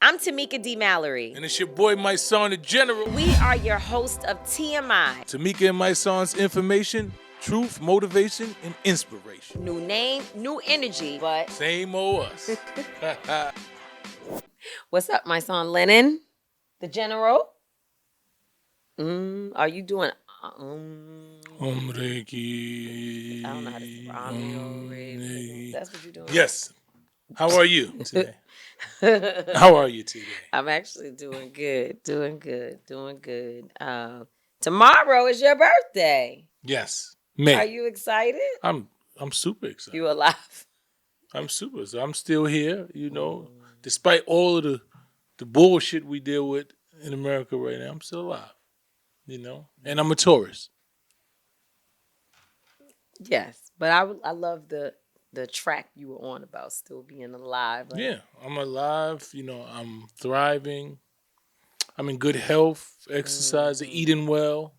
I'm Tamika D. Mallory. And it's your boy Mysonne, the General. We are your host of TMI. Tamika and Mysonne's information, truth, motivation, and inspiration. New name, new energy, but same old us. What's up, Mysonne Lennon, the General? Are you doing? Reiki. I don't know how to say That's what you're doing. Yes. How are you today? How are you today? I'm actually doing good. Tomorrow is your birthday. Yes. May. Are you excited? I'm super excited. You alive? I'm super. So I'm still here, despite all of the bullshit we deal with in America right now. I'm still alive, and I'm a Taurus. Yes, but I love the track you were on about still being alive. Like, yeah, I'm alive. I'm thriving. I'm in good health, exercising, eating well.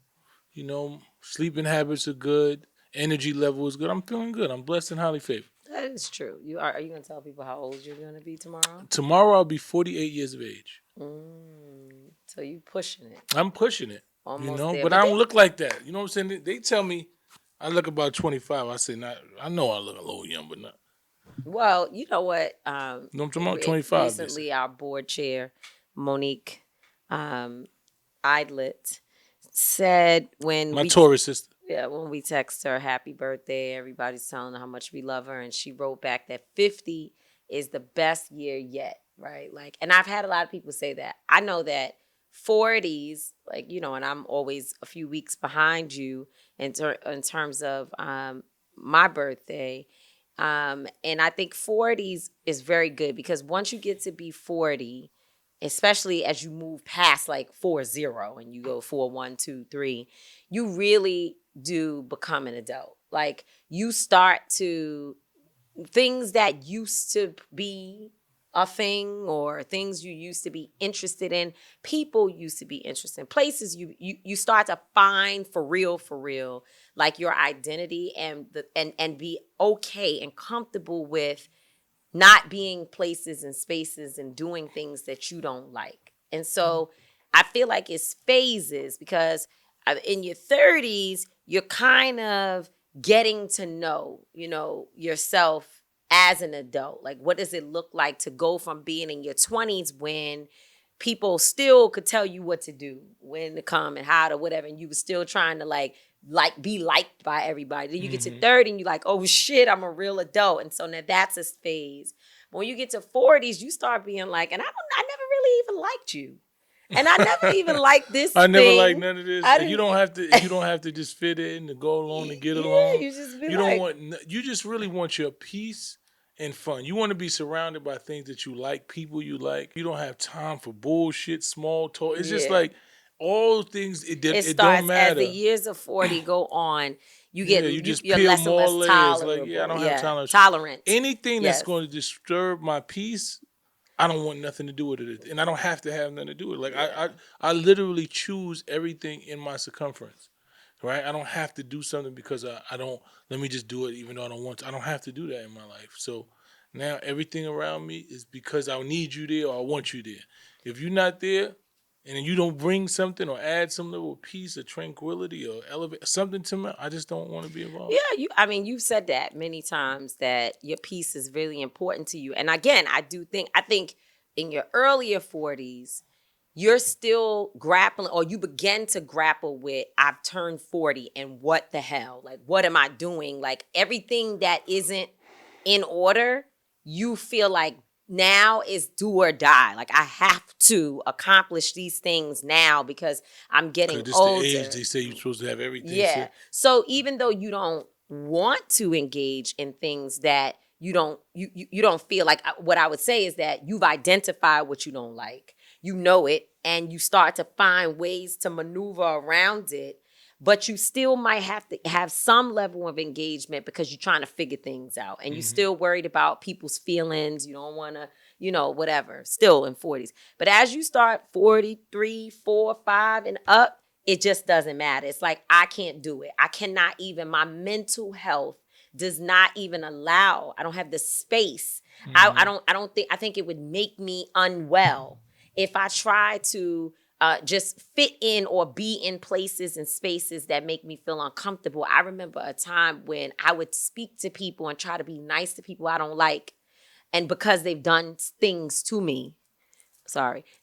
Sleeping habits are good. Energy level is good. I'm feeling good. I'm blessed and highly favored. That is true. Are you going to tell people how old you're going to be tomorrow? Tomorrow I'll be 48 years of age. So you pushing it. I'm pushing it. Almost there. But I don't look like that. You know what I'm saying? They tell me I look about 25. I say, I know I look a little young, but not. Well, you know what? I'm talking about 25. Recently, our board chair, Monique Idlet, said my Taurus sister. Yeah, when we text her happy birthday, everybody's telling her how much we love her. And she wrote back that 50 is the best year yet, right? And I've had a lot of people say that. I know that 40s, and I'm always a few weeks behind you in terms of my birthday. And I think 40s is very good because once you get to be 40, especially as you move past 40 and you go 4, 1, 2, 3, you really do become an adult. You start to, things that used to be a thing or things you used to be interested in, people used to be interested in, places you start to find for real, your identity and be okay and comfortable with not being places and spaces and doing things that you don't like. And so I feel like it's phases because in your 30s, you're kind of getting to know, yourself as an adult. What does it look like to go from being in your 20s when people still could tell you what to do, when to come and how to whatever, and you were still trying to be liked by everybody. Then you get to 30 and you're like, oh shit, I'm a real adult. And so now that's a phase. When you get to 40s, you start being and I never really even liked you. And I never even liked this I never thing. liked none of this. You don't have to just fit in to go along and get along. You just you just really want your peace and fun. You want to be surrounded by things that you like, people you like. You don't have time for bullshit, small talk. It's just all things, it don't matter. As the years of 40 go on, you get you're peel less and more less layers. tolerable. I don't have tolerant. Anything that's going to disturb my peace, I don't want nothing to do with it. And I don't have to have nothing to do with it. I literally choose everything in my circumference. Right? I don't have to do something because I don't, let me just do it even though I don't want to. I don't have to do that in my life. So now everything around me is because I need you there or I want you there. If you're not there and then you don't bring something or add some little piece of tranquility or elevate something to me, I just don't want to be involved. Yeah, you've said that many times that your peace is really important to you. And again, I think in your earlier 40s, you're still grappling or you begin to grapple with, I've turned 40 and what the hell? What am I doing? Everything that isn't in order, you feel like now is do or die. I have to accomplish these things now because I'm getting older. The age they say you're supposed to have everything. Yeah. So even though you don't want to engage in things that you don't feel like, what I would say is that you've identified what you don't like. You know it, and you start to find ways to maneuver around it, but you still might have to have some level of engagement because you're trying to figure things out, and you're still worried about people's feelings. You don't want to, whatever, still in 40s. But as you start 43, 4, 5, and up, it just doesn't matter. It's I can't do it. I cannot even, my mental health does not even allow, I don't have the space I think it would make me unwell if I try to just fit in or be in places and spaces that make me feel uncomfortable. I remember a time when I would speak to people and try to be nice to people I don't like. And because they've done things to me,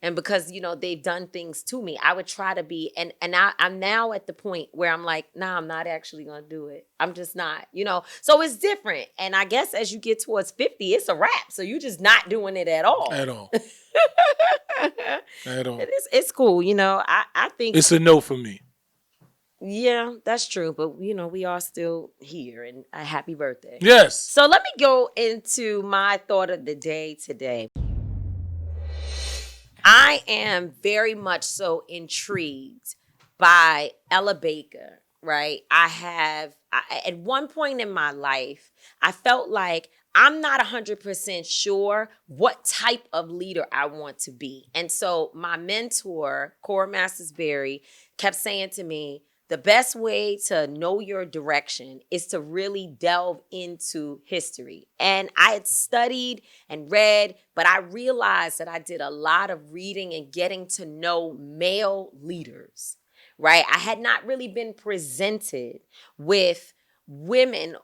and because they've done things to me, I would try to be, I'm now at the point where I'm like, nah, I'm not actually gonna do it. I'm just not, so it's different. And I guess as you get towards 50, it's a wrap, so you're just not doing it at all. At all. At all. It's cool. I think it's a no for me. Yeah, that's true. But, we are still here, and a happy birthday. Yes. So let me go into my thought of the day today. I am very much so intrigued by Ella Baker, right? At one point in my life, I felt like I'm not 100% sure what type of leader I want to be. And so my mentor, Cora Masters-Berry, kept saying to me, the best way to know your direction is to really delve into history. And I had studied and read, but I realized that I did a lot of reading and getting to know male leaders, right? I had not really been presented with women,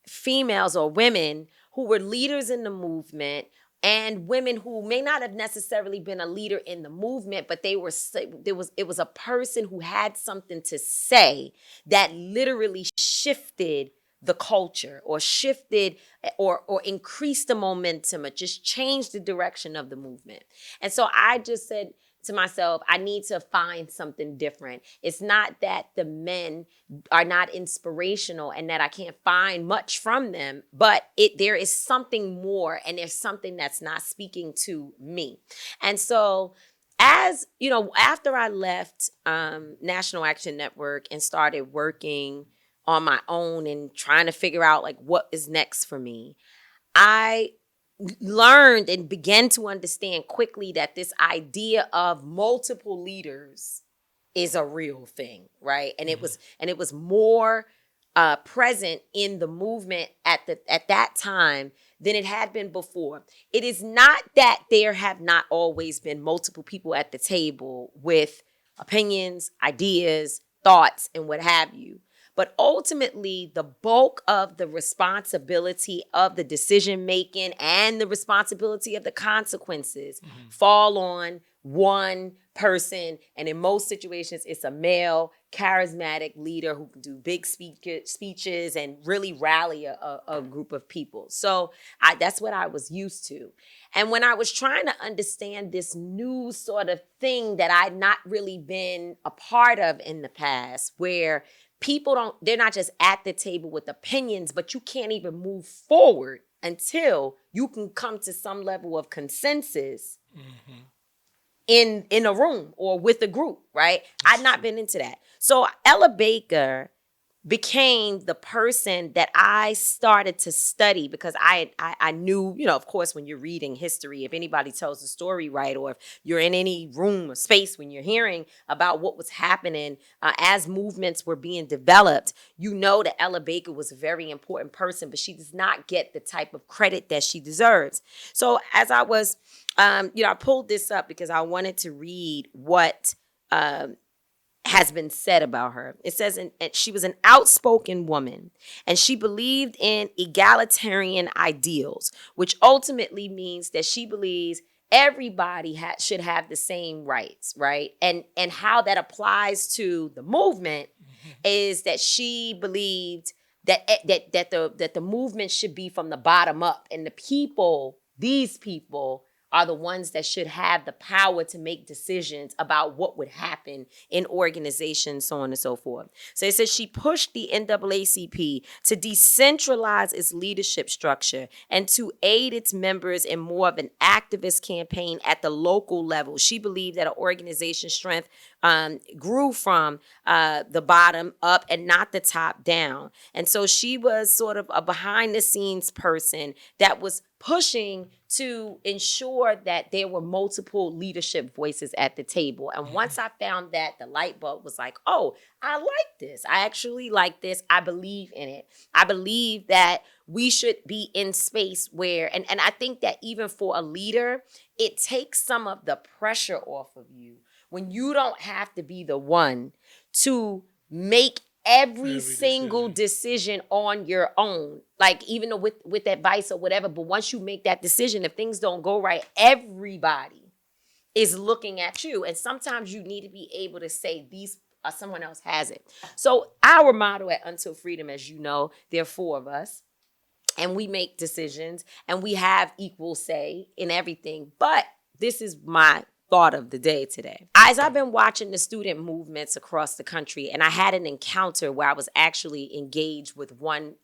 females or women who were leaders in the movement, and women who may not have necessarily been a leader in the movement, but it was a person who had something to say that literally shifted the culture or shifted or increased the momentum or just changed the direction of the movement. And so I just said to myself, I need to find something different. It's not that the men are not inspirational and that I can't find much from them, but there is something more, and there's something that's not speaking to me. And so after I left National Action Network and started working on my own and trying to figure out like what is next for me, I learned and began to understand quickly that this idea of multiple leaders is a real thing, right? And it was more present in the movement at that time than it had been before. It is not that there have not always been multiple people at the table with opinions, ideas, thoughts, and what have you. But ultimately, the bulk of the responsibility of the decision making and the responsibility of the consequences fall on one person. And in most situations, it's a male, charismatic leader who can do big speeches and really rally a group of people. So that's what I was used to. And when I was trying to understand this new sort of thing that I'd not really been a part of in the past, where they're not just at the table with opinions, but you can't even move forward until you can come to some level of consensus in a room or with a group, right? I'd not been into that. So Ella Baker became the person that I started to study, because I knew, of course, when you're reading history, if anybody tells the story right, or if you're in any room or space when you're hearing about what was happening as movements were being developed, you know that Ella Baker was a very important person, but she does not get the type of credit that she deserves. So as I was, I pulled this up because I wanted to read what has been said about her. It says she was an outspoken woman, and she believed in egalitarian ideals, which ultimately means that she believes everybody should have the same rights, right? And how that applies to the movement is that she believed that the movement should be from the bottom up, and these people are the ones that should have the power to make decisions about what would happen in organizations, so on and so forth. So it says she pushed the NAACP to decentralize its leadership structure and to aid its members in more of an activist campaign at the local level. She believed that an organization's strength grew from the bottom up and not the top down. And so she was sort of a behind the scenes person that was pushing to ensure that there were multiple leadership voices at the table. And once I found that, the light bulb was like, oh, I like this. I actually like this. I believe in it. I believe that we should be in space where, and I think that even for a leader, it takes some of the pressure off of you when you don't have to be the one to make every single decision on your own, like even with advice or whatever. But once you make that decision, if things don't go right, everybody is looking at you. And sometimes you need to be able to say these someone else has it. So our motto at Until Freedom, as you know, there are 4 of us, and we make decisions and we have equal say in everything. But this is my thought of the day today. As I've been watching the student movements across the country, and I had an encounter where I was actually engaged with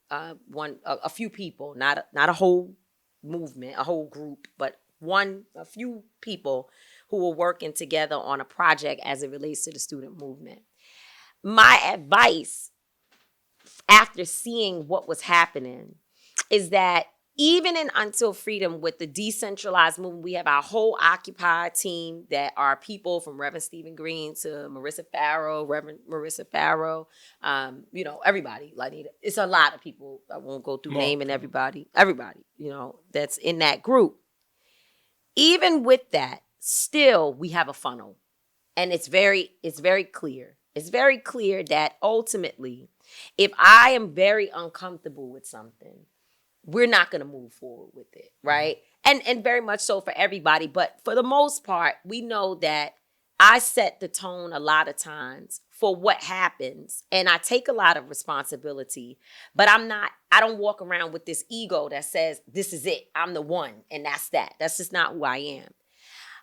a few people, not a whole movement, a whole group, but a few people who were working together on a project as it relates to the student movement. My advice after seeing what was happening is that even in Until Freedom, with the decentralized movement, we have our whole Occupy team that are people from Reverend Stephen Green to Marissa Farrow, Reverend Marissa Farrow, everybody. Like, it's a lot of people. I won't go through naming everybody, that's in that group. Even with that, still we have a funnel, and it's very clear. It's very clear that ultimately, if I am very uncomfortable with something, we're not going to move forward with it, right? And very much so for everybody. But for the most part, we know that I set the tone a lot of times for what happens. And I take a lot of responsibility. But I don't walk around with this ego that says, this is it. I'm the one. And that's that. That's just not who I am.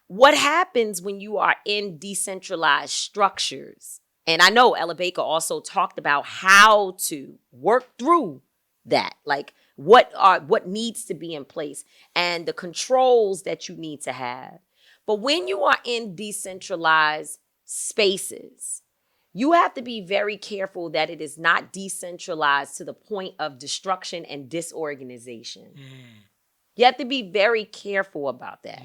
What happens when you are in decentralized structures? And I know Ella Baker also talked about how to work through that. Like, what needs to be in place and the controls that you need to have. But when you are in decentralized spaces, you have to be very careful that it is not decentralized to the point of destruction and disorganization. You have to be very careful about that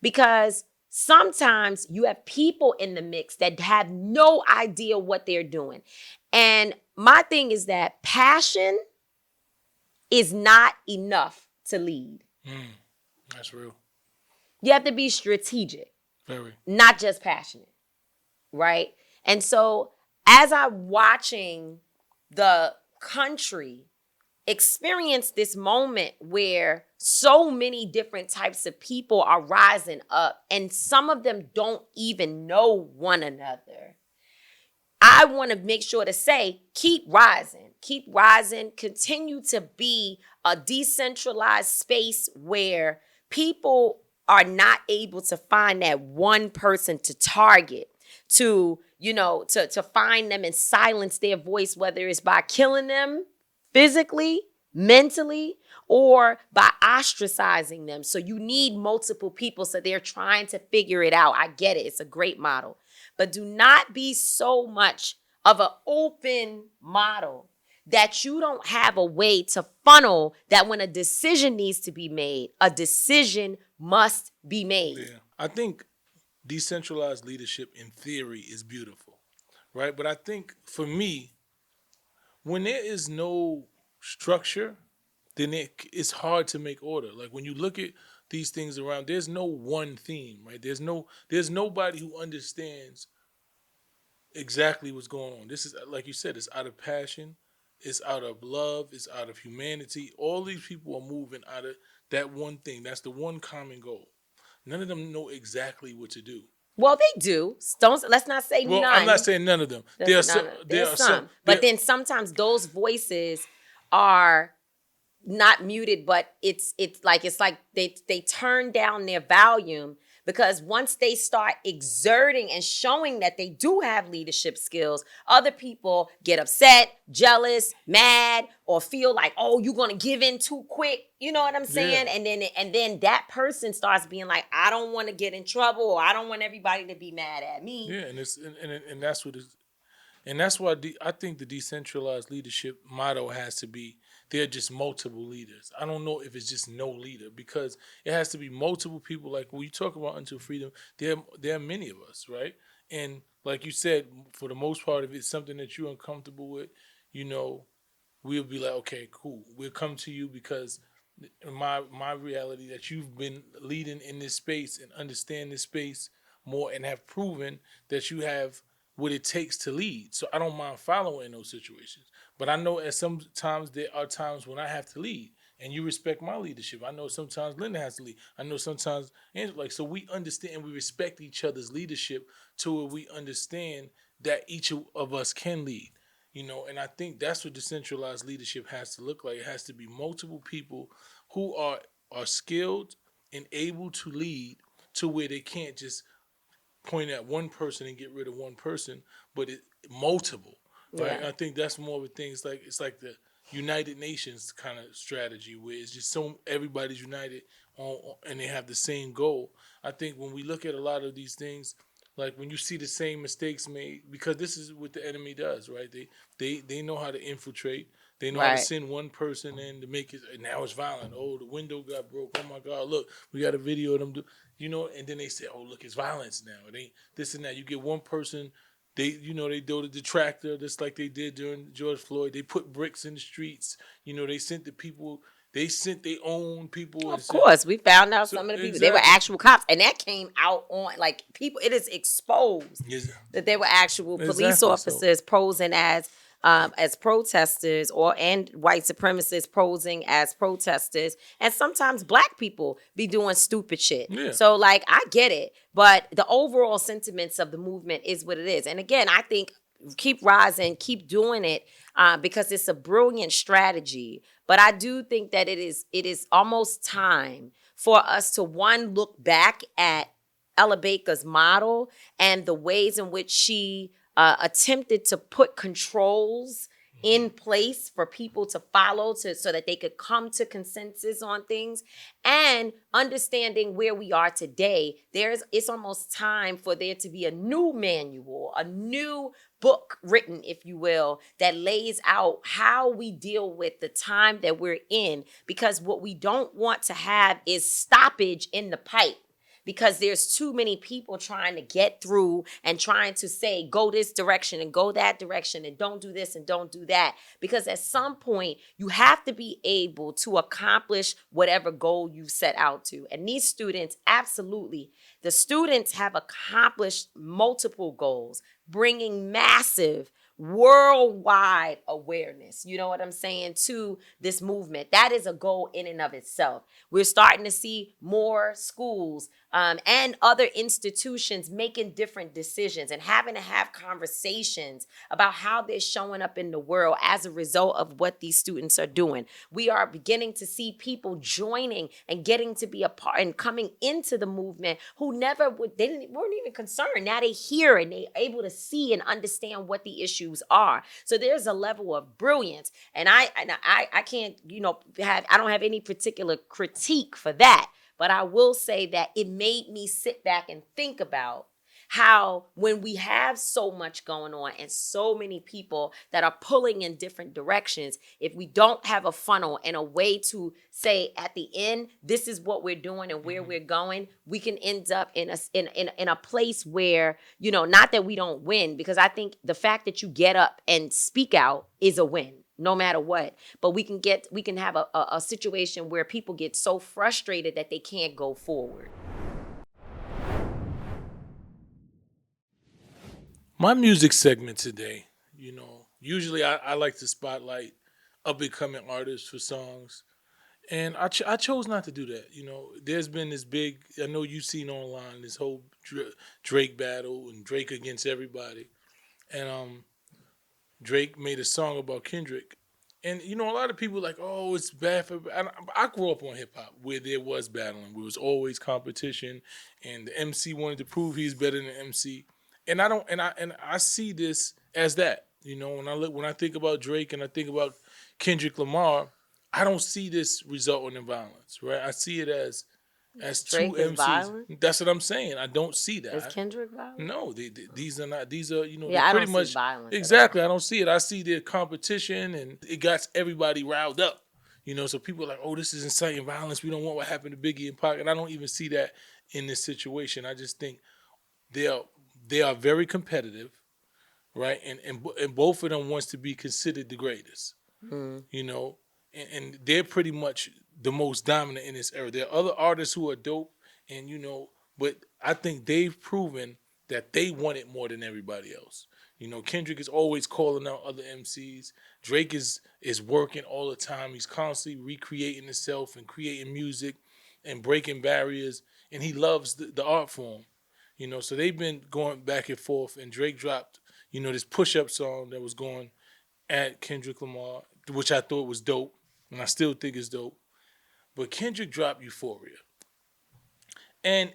because sometimes you have people in the mix that have no idea what they're doing. And my thing is that passion is not enough to lead. That's real. You have to be strategic. Very. Not just passionate, right? And so as I'm watching the country experience this moment where so many different types of people are rising up and some of them don't even know one another, I want to make sure to say, keep rising, continue to be a decentralized space where people are not able to find that one person to target, to find them and silence their voice, whether it's by killing them physically, mentally, or by ostracizing them. So you need multiple people. So they're trying to figure it out. I get it. It's a great model. But do not be so much of an open model that you don't have a way to funnel that when a decision needs to be made, a decision must be made. Yeah. I think decentralized leadership in theory is beautiful, right? But I think for me, when there is no structure, then it's hard to make order. Like when you look at these things around, there's no one theme, right? There's nobody who understands exactly what's going on. This is, like you said, it's out of passion, it's out of love, it's out of humanity. All these people are moving out of that one thing. That's the one common goal. None of them know exactly what to do. Well, they do. Let's not say none. I'm not saying none of them. There are some. But then sometimes those voices are not muted, but it's like they turn down their volume, because once they start exerting and showing that they do have leadership skills, other people get upset, jealous, mad, or feel like, oh, you're gonna give in too quick. You know what I'm saying? Yeah. And then that person starts being like, I don't want to get in trouble, or I don't want everybody to be mad at me. Yeah, and that's what is, and that's why I think the decentralized leadership motto has to be there are just multiple leaders. I don't know if it's just no leader, because it has to be multiple people. Like when you talk about Until Freedom, there are many of us, right? And like you said, for the most part, if it's something that you're uncomfortable with, you know, we'll be like, okay, cool. We'll come to you because my reality that you've been leading in this space and understand this space more and have proven that you have what it takes to lead. So I don't mind following in those situations. But I know at sometimes there are times when I have to lead and you respect my leadership. I know sometimes Linda has to lead. I know sometimes Angela, like, so we understand and we respect each other's leadership to where we understand that each of us can lead. And I think that's what decentralized leadership has to look like. It has to be multiple people who are skilled and able to lead, to where they can't just point at one person and get rid of one person, but multiple, right? Yeah. And I think that's more of a thing. It's like the United Nations kind of strategy, where it's just so everybody's united and they have the same goal. I think when we look at a lot of these things, like when you see the same mistakes made, because this is what the enemy does, right? They know how to infiltrate. They know how to Right. send one person in to make it, and now it's violent. Oh, the window got broke. Oh my God, look, we got a video of them and then they say, oh, look, it's violence now. It ain't this and that. You get one person, they do the detractor, just like they did during George Floyd. They put bricks in the streets. They sent the people, they sent their own people and Of said, course, we found out so some of the people, they were exactly. actual cops, and that came out on, like, people. It is exposed Yes, that there were actual police exactly. So officers posing as protesters, and white supremacists posing as protesters, and sometimes black people be doing stupid shit. yeah. So, like, I get it, but the overall sentiments of the movement is what it is. And again, I think keep rising, keep doing it, because it's a brilliant strategy. But I do think that it is almost time for us to, one, look back at Ella Baker's model and the ways in which she attempted to put controls in place for people to follow, so that they could come to consensus on things, and understanding where we are today. It's almost time for there to be a new manual, a new book written, if you will, that lays out how we deal with the time that we're in, because what we don't want to have is stoppage in the pipe, because there's too many people trying to get through and trying to say, go this direction and go that direction and don't do this and don't do that. Because at some point, you have to be able to accomplish whatever goal you set out to. And these students, absolutely, the students have accomplished multiple goals, bringing massive worldwide awareness, you know what I'm saying, to this movement. That is a goal in and of itself. We're starting to see more schools and other institutions making different decisions and having to have conversations about how they're showing up in the world as a result of what these students are doing. We are beginning to see people joining and getting to be a part and coming into the movement who weren't even concerned. Now they hear and they're able to see and understand what the issues are. So there's a level of brilliance, and I can't, I don't have any particular critique for that. But I will say that it made me sit back and think about how, when we have so much going on and so many people that are pulling in different directions, if we don't have a funnel and a way to say at the end, this is what we're doing and where we're going, we can end up in a place where, not that we don't win, because I think the fact that you get up and speak out is a win, no matter what. But we can have a situation where people get so frustrated that they can't go forward. my music segment today, usually I like to spotlight up and coming artists for songs. And I chose not to do that. There's been this big, I know you've seen online, this whole Drake battle and Drake against everybody. And Drake made a song about Kendrick. And, a lot of people like, oh, it's bad for. I grew up on hip hop where there was battling, where it was always competition, and the MC wanted to prove he's better than the MC. And I don't, and I see this as that. When I think about Drake and I think about Kendrick Lamar, I don't see this resulting in violence, right? I see it as as two Drake is MCs. violent. That's what I'm saying. I don't see Is that. Kendrick violent? No, these are not. These are they're Yeah, I pretty don't see much violence at all. exactly. I don't see it. I see the competition, and it got everybody riled up. So people are like, oh, this is inciting violence. We don't want what happened to Biggie and Pac, and I don't even see that in this situation. I just think they are they are very competitive, right? And both of them wants to be considered the greatest, Mm. you know, and they're pretty much the most dominant in this era. There are other artists who are dope, and but I think they've proven that they want it more than everybody else. Kendrick is always calling out other MCs. Drake is working all the time. He's constantly recreating himself and creating music and breaking barriers, and he loves the art form. So they've been going back and forth, and Drake dropped, this push up song that was going at Kendrick Lamar, which I thought was dope, and I still think it's dope. But Kendrick dropped Euphoria. And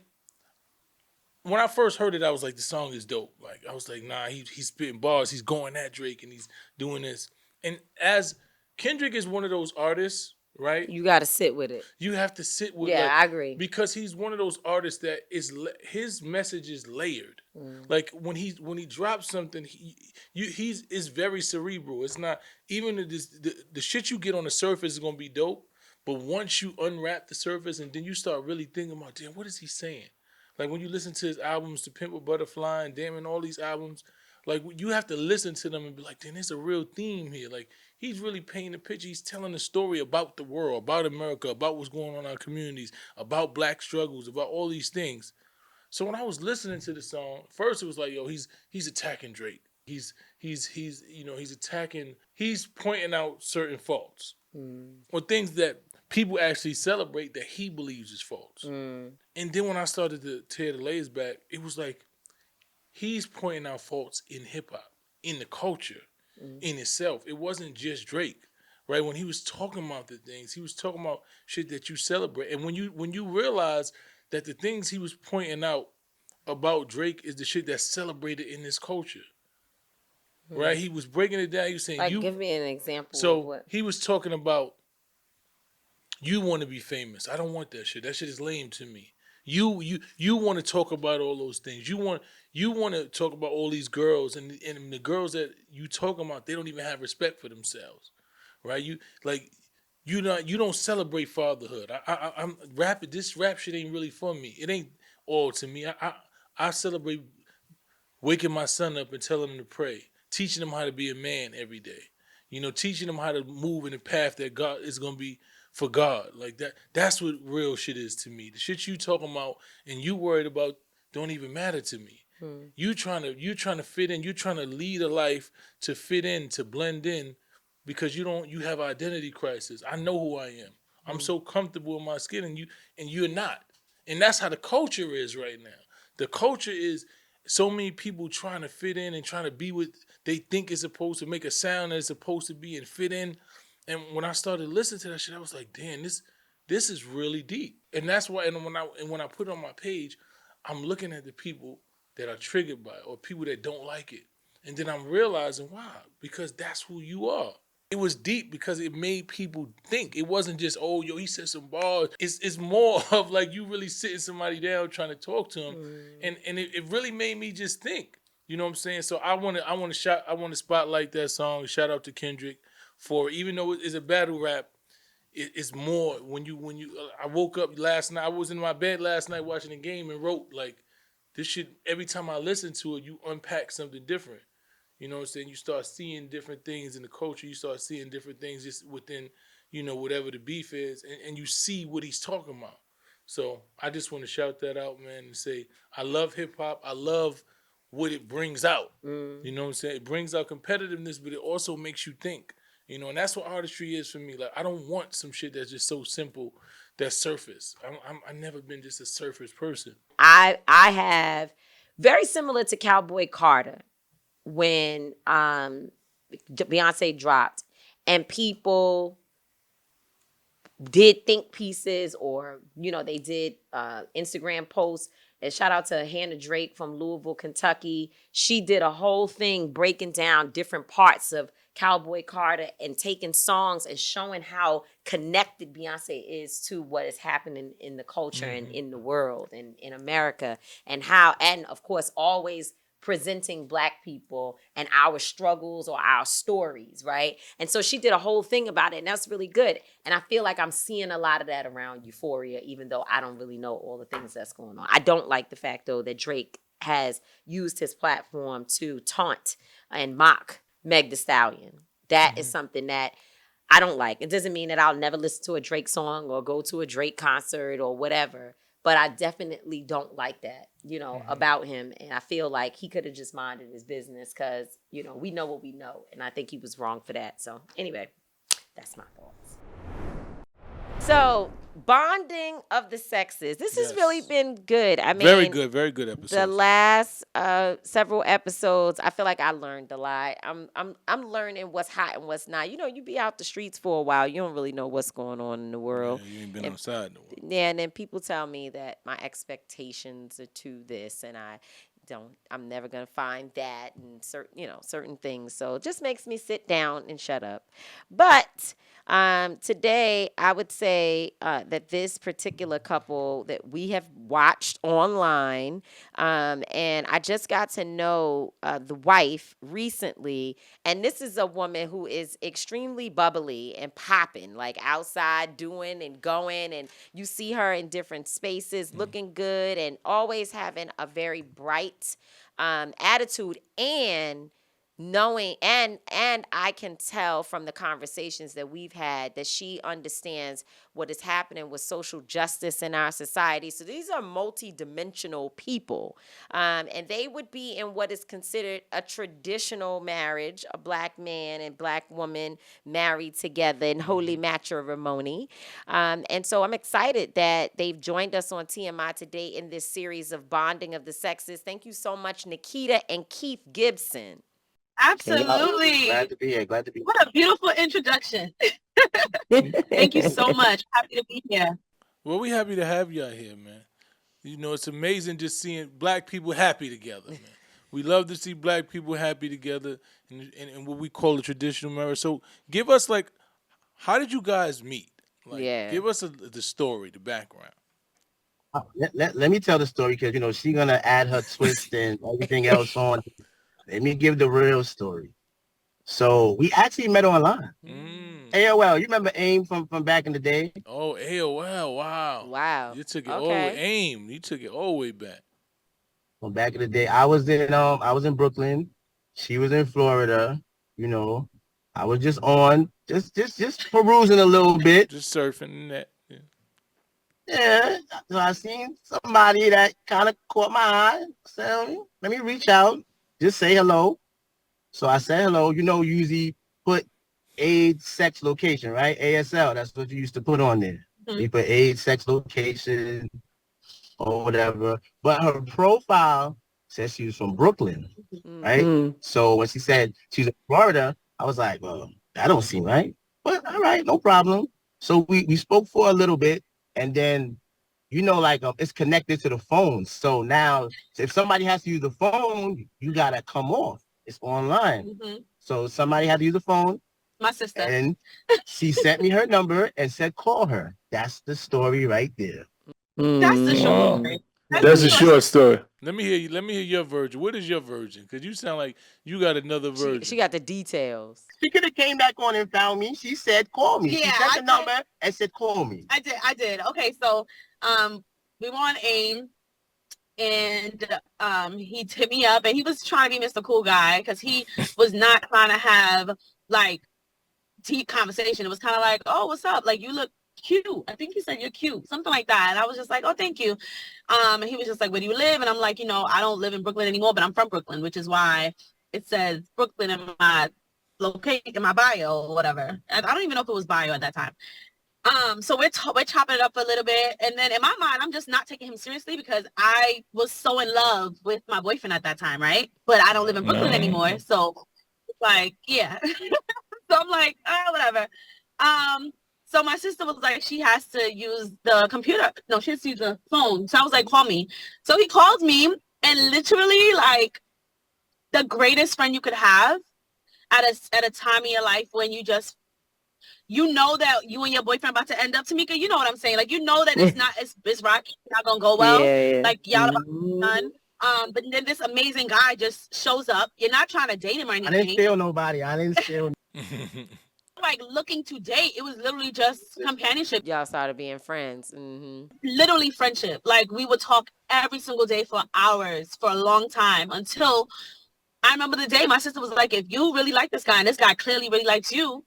when I first heard it, I was like, the song is dope. Like, I was like, nah, he's spitting bars, he's going at Drake, and he's doing this. And as Kendrick is one of those artists, right? You got to sit with it. You have to sit with, Yeah, like, I agree. because he's one of those artists that his message is layered. Like when he drops something, he's is very cerebral. It's not even the shit you get on the surface is gonna be dope, but once you unwrap the surface and then you start really thinking about, damn, what is he saying? Like when you listen to his albums, To Pimp a Butterfly and damn, and all these albums, like you have to listen to them and be like, damn, there's a real theme here. Like he's really painting a picture. He's telling a story about the world, about America, about what's going on in our communities, about black struggles, about all these things. So when I was listening to the song, first it was like, yo, he's attacking Drake. He's attacking. He's pointing out certain faults or things that people actually celebrate that he believes is faults. And then when I started to tear the layers back, it was like he's pointing out faults in hip hop, in the culture, in itself. It wasn't just Drake, right? When he was talking about the things, he was talking about shit that you celebrate. And when you realize that the things he was pointing out about Drake is the shit that's celebrated in this culture, right? He was breaking it down. He was saying, Like, give me an example of So what. he was talking about, you want to be famous. I don't want that shit. That shit is lame to me. You want to talk about all those things. You want to talk about all these girls, and the girls that you talk about, they don't even have respect for themselves, right? You don't celebrate fatherhood. I'm rap. This rap shit ain't really for me. It ain't all to me. I celebrate waking my son up and telling him to pray, teaching him how to be a man every day. Teaching him how to move in the path that God is gonna be for God. Like that. That's what real shit is to me. The shit you talking about and you worried about don't even matter to me. You trying to fit in. You trying to lead a life to fit in, to blend in, because you have identity crisis. I know who I am. I'm so comfortable in my skin, and you're not. And that's how the culture is right now. The culture is so many people trying to fit in and trying to be what they think is supposed to make a sound that it's supposed to be and fit in. And when I started listening to that shit, I was like, damn, this is really deep. And that's why. And when I put it on my page, I'm looking at the people that are triggered by it or people that don't like it, and then I'm realizing why, because that's who you are. It was deep because it made people think. It wasn't just, oh, yo, he said some bars. It's more of like you really sitting somebody down trying to talk to him, and it really made me just think. You know what I'm saying? So I want to spotlight that song. Shout out to Kendrick for, even though it's a battle rap, it's more when you. I woke up last night. I was in my bed last night watching the game and wrote like this shit. Every time I listen to it, you unpack something different. You know what I'm saying? You start seeing different things in the culture. You start seeing different things just within, whatever the beef is, and you see what he's talking about. So I just want to shout that out, man, and say I love hip hop. I love what it brings out. You know what I'm saying? It brings out competitiveness, but it also makes you think. And that's what artistry is for me. Like I don't want some shit that's just so simple, that's surface. I've never been just a surface person. I have, very similar to Cowboy Carter, when Beyonce dropped and people did think pieces, or they did Instagram posts. And shout out to Hannah Drake from Louisville, Kentucky. She did a whole thing breaking down different parts of Cowboy Carter and taking songs and showing how connected Beyonce is to what is happening in the culture and in the world and in America, and how, and of course, always presenting Black people and our struggles or our stories, right? And so she did a whole thing about it, and that's really good. And I feel like I'm seeing a lot of that around Euphoria, even though I don't really know all the things that's going on. I don't like the fact, though, that Drake has used his platform to taunt and mock Meg Thee Stallion. That is something that I don't like. It doesn't mean that I'll never listen to a Drake song or go to a Drake concert or whatever, but I definitely don't like that, about him. And I feel like he could have just minded his business because, we know what we know. And I think he was wrong for that. So anyway, that's my thoughts. So, bonding of the sexes. This has really been good. I mean, very good episode. The last several episodes, I feel like I learned a lot. I'm learning what's hot and what's not. You be out the streets for a while, you don't really know what's going on in the world. Yeah, you ain't been outside in the world. Yeah, and then people tell me that my expectations are to this, and I'm never gonna find that, and certain things. So it just makes me sit down and shut up. But today, I would say that this particular couple that we have watched online, and I just got to know the wife recently, and this is a woman who is extremely bubbly and popping, like outside doing and going, and you see her in different spaces looking good and always having a very bright attitude, and knowing, and I can tell from the conversations that we've had that she understands what is happening with social justice in our society. So these are multi-dimensional people, and they would be in what is considered a traditional marriage, a Black man and Black woman married together in holy matrimony. And so I'm excited that they've joined us on TMI today in this series of Bonding of the Sexes. Thank you so much, Nikita and Keith Gibson. Absolutely. Glad to be here. What a beautiful introduction. Thank you so much. Happy to be here. Well, we happy to have y'all here, man. It's amazing just seeing Black people happy together, man. We love to see Black people happy together in what we call a traditional marriage. So give us, how did you guys meet? Give us the story, the background. Let me tell the story because, she's going to add her twist and everything else on. Let me give the real story. So we actually met online. AOL. You remember AIM from back in the day? Oh, AOL. Wow. You took it all the way. AIM. You took it all the way back. From back in the day. I was in Brooklyn. She was in Florida. I was just on, just perusing a little bit. Just surfing the net. Yeah. So I seen somebody that kind of caught my eye. So let me reach out. Just say hello. So I said hello. Usually put age, sex, location, right? ASL. That's what you used to put on there. You put age, sex, location, or whatever. But her profile says she was from Brooklyn, right? So when she said she's in Florida, I was like, well, that don't seem right. But all right, no problem. So we spoke for a little bit, and then it's connected to the phone. So now if somebody has to use the phone, you got to come off. It's online. So somebody had to use the phone. My sister. And she sent me her number and said, call her. That's the story right there. That's the short story. That's a short story. Let me hear your version. What is your version? Because you sound like you got another version. She got the details. She could have came back on and found me. She said, call me. Yeah, she sent the number and said, call me. I did. Okay, so we were on AIM, and he hit me up, and he was trying to be Mr. Cool Guy because he was not trying to have deep conversation. It was kind of like, oh, what's up? You look cute. I think he said you're cute, something like that. And I was just like, oh, thank you. And he was just like, where do you live? And I'm like, I don't live in Brooklyn anymore, but I'm from Brooklyn, which is why it says Brooklyn in my location, in my bio or whatever. I don't even know if it was bio at that time. So we're chopping it up a little bit, and then in my mind, I'm just not taking him seriously because I was so in love with my boyfriend at that time, right? But I don't live in Brooklyn anymore, so yeah. So I'm like, whatever. So my sister was like, she has to use the computer. No, she has to use the phone. So I was like, call me. So he called me, and literally the greatest friend you could have. at a time in your life when you just, you know that you and your boyfriend about to end up, Tamika, you know what I'm saying? Like, you know that it's not, it's rocky, it's not gonna go well. Yeah. Like, y'all about to be done. But then this amazing guy just shows up. You're not trying to date him or I anything. didn't steal nobody. I didn't steal. Like, looking to date. It was literally just companionship. Y'all started being friends. Literally friendship. Like, we would talk every single day for hours for a long time, until I remember the day my sister was like, if you really like this guy and this guy clearly really likes you,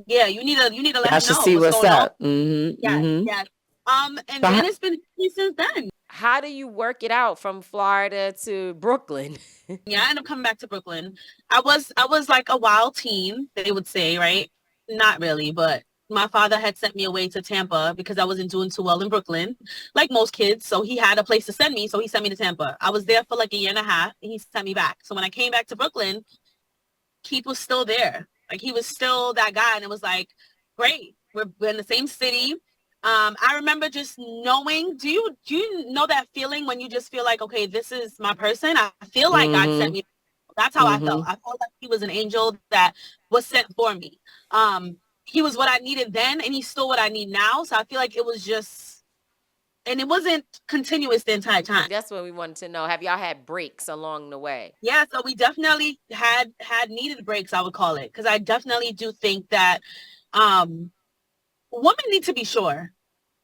yeah, you need to let I him should know see what's going up. on. Yes. And then it's been since then. How do you work it out from Florida to Brooklyn? Yeah, I ended up coming back to Brooklyn. I was like a wild teen, they would say, right? Not really, but my father had sent me away to Tampa because I wasn't doing too well in Brooklyn, like most kids. So he had a place to send me, so he sent me to Tampa. I was there for like a year and a half, and he sent me back. So when I came back to Brooklyn, Keith was still there. Like, he was still that guy, and it was like, great. We're in the same city. I remember just knowing, do you know that feeling when you just feel like, okay, this is my person? I feel like God sent me. That's how I felt. I felt like he was an angel that was sent for me. He was what I needed then, and he's still what I need now. So I feel like it was just, and it wasn't continuous the entire time. That's what we wanted to know. Have y'all had breaks along the way? Yeah, so we definitely had needed breaks, I would call it, because I definitely do think that women need to be sure.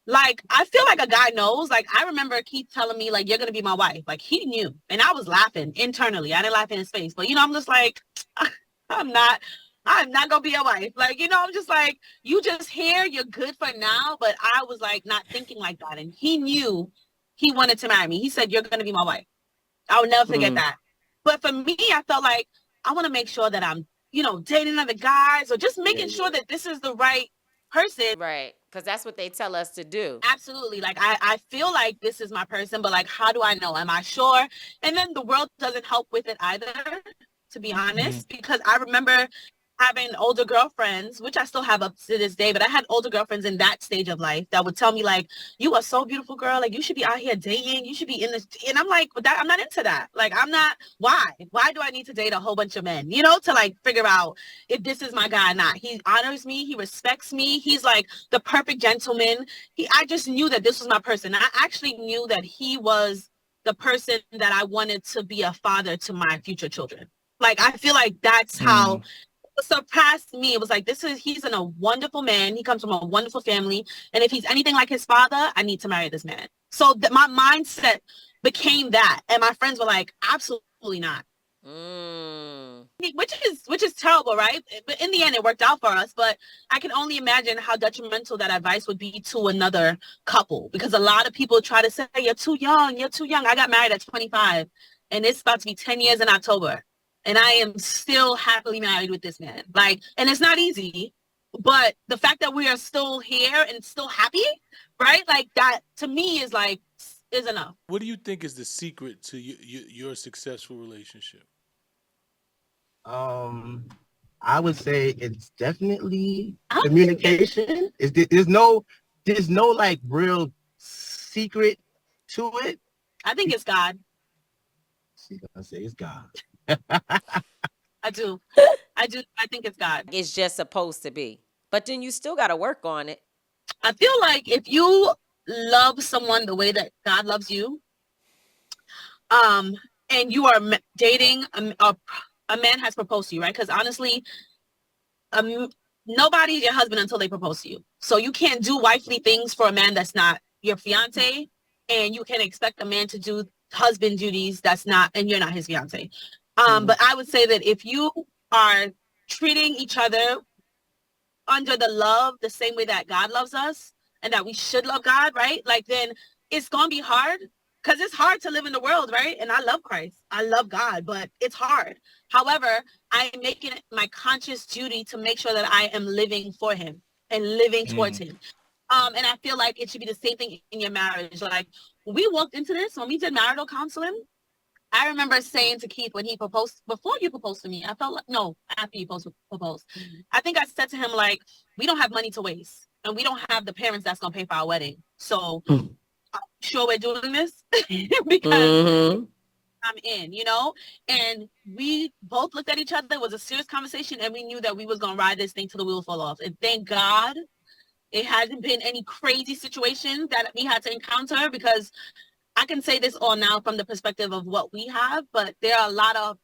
Like, I feel like a guy knows. Like, I remember Keith telling me, like, you're going to be my wife. Like, he knew. And I was laughing internally. I didn't laugh in his face. But, I'm just like, I'm not going to be your wife. Like, I'm just like, you just here, you're good for now. But I was like, not thinking like that. And he knew he wanted to marry me. He said, you're going to be my wife. I'll never forget that. But for me, I felt like I want to make sure that I'm, dating other guys, or just making sure that this is the right person. Right. Because that's what they tell us to do. Absolutely. Like, I feel like this is my person, but like, how do I know? Am I sure? And then the world doesn't help with it either, to be honest, because I remember having older girlfriends, which I still have up to this day, but I had older girlfriends in that stage of life that would tell me, like, you are so beautiful, girl. Like, you should be out here dating. You should be in this. And I'm like, but I'm not into that. Like, I'm not. Why do I need to date a whole bunch of men, to like figure out if this is my guy or not? He honors me. He respects me. He's like the perfect gentleman. I just knew that this was my person. I actually knew that he was the person that I wanted to be a father to my future children. Like, I feel like that's how surpassed me. It was like, he's a wonderful man. He comes from a wonderful family. And if he's anything like his father, I need to marry this man. So my mindset became that. And my friends were like, absolutely not. Which is terrible, right? But in the end, it worked out for us. But I can only imagine how detrimental that advice would be to another couple, because a lot of people try to say, you're too young. I got married at 25, and it's about to be 10 years in October. And I am still happily married with this man. Like, and it's not easy, but the fact that we are still here and still happy, right? Like, that to me is enough. What do you think is the secret to your successful relationship? I would say it's definitely communication. There's no like real secret to it. I think it's God. She's gonna say it's God. I do. I think it's God. It's just supposed to be. But then you still got to work on it. I feel like if you love someone the way that God loves you, and you are dating a man has proposed to you, right? Because honestly, nobody's your husband until they propose to you. So you can't do wifely things for a man that's not your fiance, and you can expect a man to do husband duties that's not, and you're not his fiance. But I would say that if you are treating each other under the love, the same way that God loves us, and that we should love God, right? Like, then it's going to be hard, because it's hard to live in the world, right? And I love Christ. I love God, but it's hard. However, I am making it my conscious duty to make sure that I am living for him and living towards him. And I feel like it should be the same thing in your marriage. Like, when we walked into this, when we did marital counseling, I remember saying to Keith when he proposed, before you proposed to me, I felt like, no, after you proposed. I think I said to him, like, we don't have money to waste, and we don't have the parents that's going to pay for our wedding. So I'm sure we're doing this because I'm in, you know? And we both looked at each other. It was a serious conversation, and we knew that we was going to ride this thing till the wheels fall off. And thank God it hasn't been any crazy situations that we had to encounter, because I can say this all now from the perspective of what we have, but there are a lot of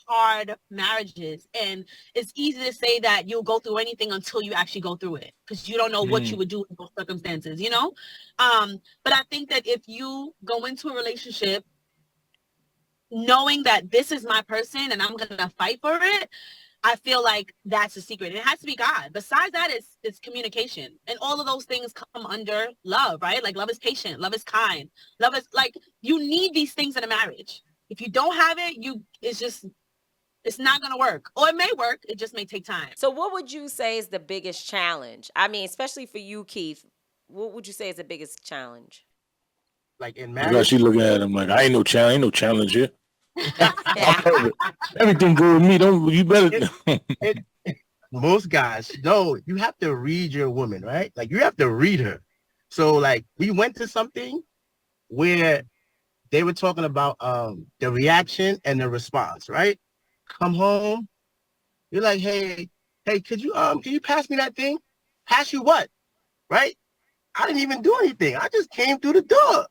hard marriages, and it's easy to say that you'll go through anything until you actually go through it, because you don't know what you would do in those circumstances, you know? But I think that if you go into a relationship knowing that this is my person and I'm gonna fight for it, I feel like that's a secret. It has to be God. Besides that, it's communication. And all of those things come under love, right? Like love is patient, love is kind, love is like, you need these things in a marriage. If you don't have it, it's not going to work. Or it may work. It just may take time. So what would you say is the biggest challenge? I mean, especially for you, Keith, what would you say is the biggest challenge? Like in Because marriage, she looking at him like, ain't no challenge here. Everything good with me. Don't you better? most guys, no, you have to read your woman, right? Like you have to read her. So like we went to something where they were talking about the reaction and the response, right? Come home, you're like, hey, can you pass me that thing? Pass you what? Right? I didn't even do anything. I just came through the door.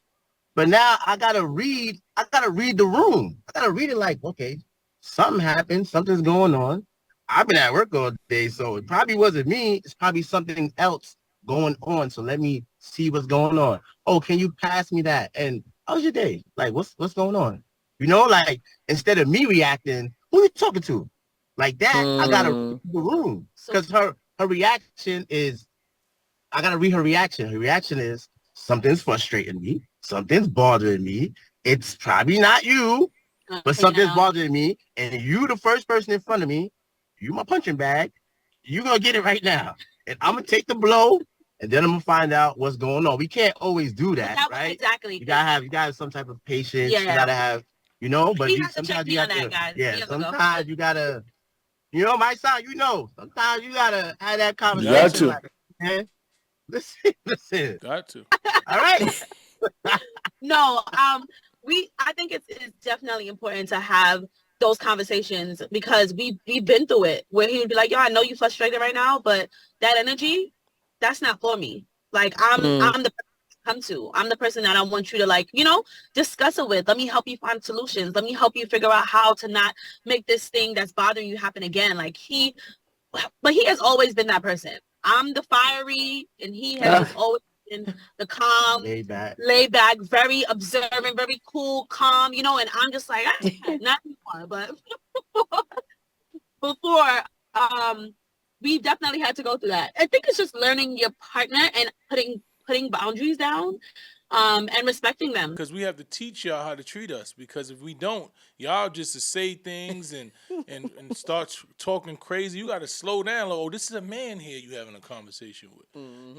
But now I gotta read the room. I gotta read it like, okay, something happened, something's going on. I've been at work all day, so it probably wasn't me. It's probably something else going on. So let me see what's going on. Oh, can you pass me that? And how was your day? Like, what's going on? You know, like instead of me reacting, who are you talking to? Like that, I gotta read the room. Because her reaction is, I gotta read her reaction. Her reaction is, something's frustrating me. Something's bothering me. It's probably not you, but something's bothering me. And you the first person in front of me, you my punching bag. You gonna get it right now. And I'm gonna take the blow, and then I'm gonna find out what's going on. We can't always do that, right? Exactly. You gotta have some type of patience. Yeah. You gotta have, you know, but sometimes you have to, guys. Yeah, sometimes you gotta, you know, my son, you know, sometimes you gotta have that conversation. You got to. Like, man, listen. Got to. All right. No, I think it's definitely important to have those conversations, because we've been through it, where he would be like, yo, I know you frustrated right now, but that energy, that's not for me. Like I'm the come to. I'm the person that I want you to, like, you know, discuss it with. Let me help you find solutions. Let me help you figure out how to not make this thing that's bothering you happen again. Like he has always been that person. I'm the fiery, and he has always been the calm, laid back, very observant, very cool, calm, you know, and I'm just like, not anymore, but before, we definitely had to go through that. I think it's just learning your partner and putting boundaries down, and respecting them. Because we have to teach y'all how to treat us. Because if we don't, y'all just to say things and start talking crazy. You got to slow down. Like, oh, this is a man here you having a conversation with.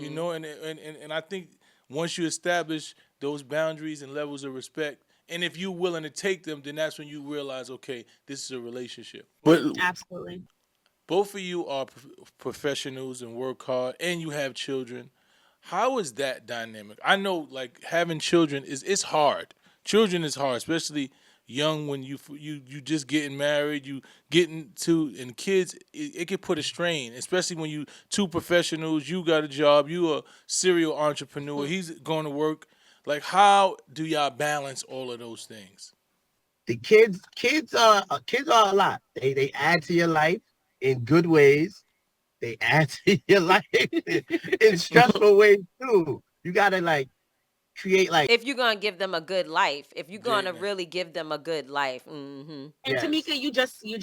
You know, and I think once you establish those boundaries and levels of respect, and if you're willing to take them, then that's when you realize, okay, this is a relationship. But absolutely, both of you are professionals and work hard, and you have children. How is that dynamic? I know, like, having children it's hard. Children is hard, especially young when you just getting married, you getting to, and kids, it can put a strain, especially when you two professionals, you got a job, you a serial entrepreneur, he's going to work. Like, how do y'all balance all of those things? The kids are a lot. They add to your life in good ways. They add to your life in stressful ways too. You gotta like create like, if you're gonna give them a good life, if you're gonna really give them a good life. And Tamika,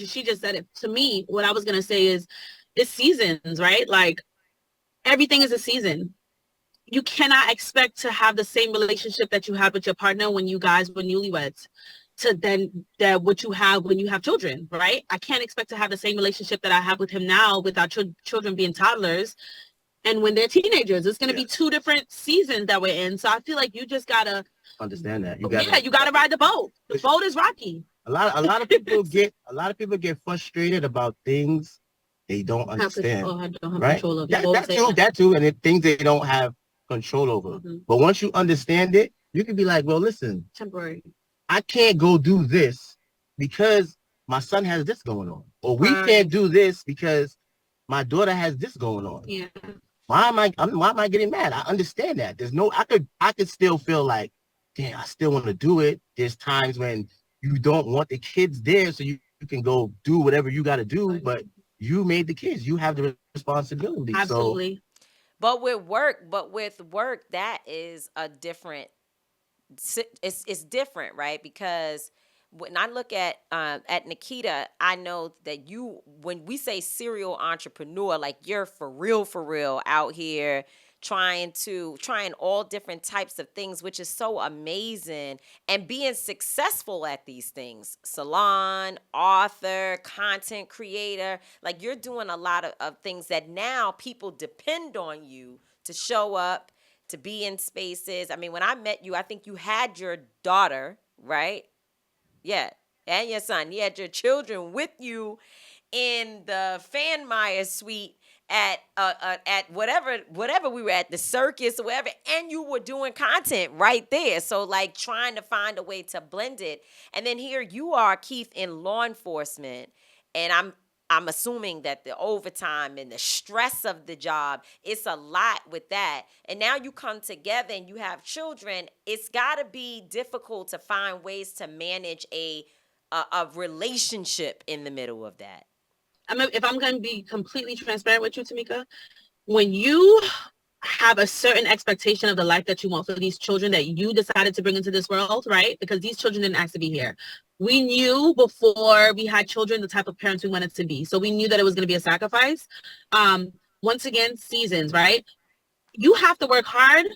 she just said it. To me, what I was gonna say is, it's seasons, right? Like everything is a season. You cannot expect to have the same relationship that you have with your partner when you guys were newlyweds to then that what you have when you have children, right? I can't expect to have the same relationship that I have with him now with our children being toddlers and when they're teenagers. It's going to be two different seasons that we're in. So I feel like you just got to understand that. You got to ride the boat. The boat is rocky. A lot of people get frustrated about things they don't understand. Don't have right? Control of that too, and things they don't have control over. But once you understand it, you can be like, well, listen, temporary. I can't go do this because my son has this going on, or we Right. can't do this because my daughter has this going on. Yeah. Why am I getting mad? I understand that. There's no, I could still feel like, damn, I still want to do it. There's times when you don't want the kids there, so you can go do whatever you got to do, but you made the kids. You have the responsibility. Absolutely. But with work, that is a different. It's different, right? Because when I look at Nikita, I know that when we say serial entrepreneur, like you're for real out here trying all different types of things, which is so amazing, and being successful at these things. Salon, author, content creator, like you're doing a lot of things that now people depend on you to show up, to be in spaces. I mean, when I met you, I think you had your daughter, right? Yeah, and your son. You had your children with you in the Fan Meyer suite at whatever we were at, the circus or whatever, and you were doing content right there. So like trying to find a way to blend it. And then here you are, Keith, in law enforcement, and I'm assuming that the overtime and the stress of the job, it's a lot with that. And now you come together and you have children. It's got to be difficult to find ways to manage a relationship in the middle of that. If I'm going to be completely transparent with you, Tamika, when you have a certain expectation of the life that you want for these children that you decided to bring into this world, right? Because these children didn't ask to be here. We knew before we had children the type of parents we wanted to be. So we knew that it was going to be a sacrifice. Once again, seasons, right? You have to work hard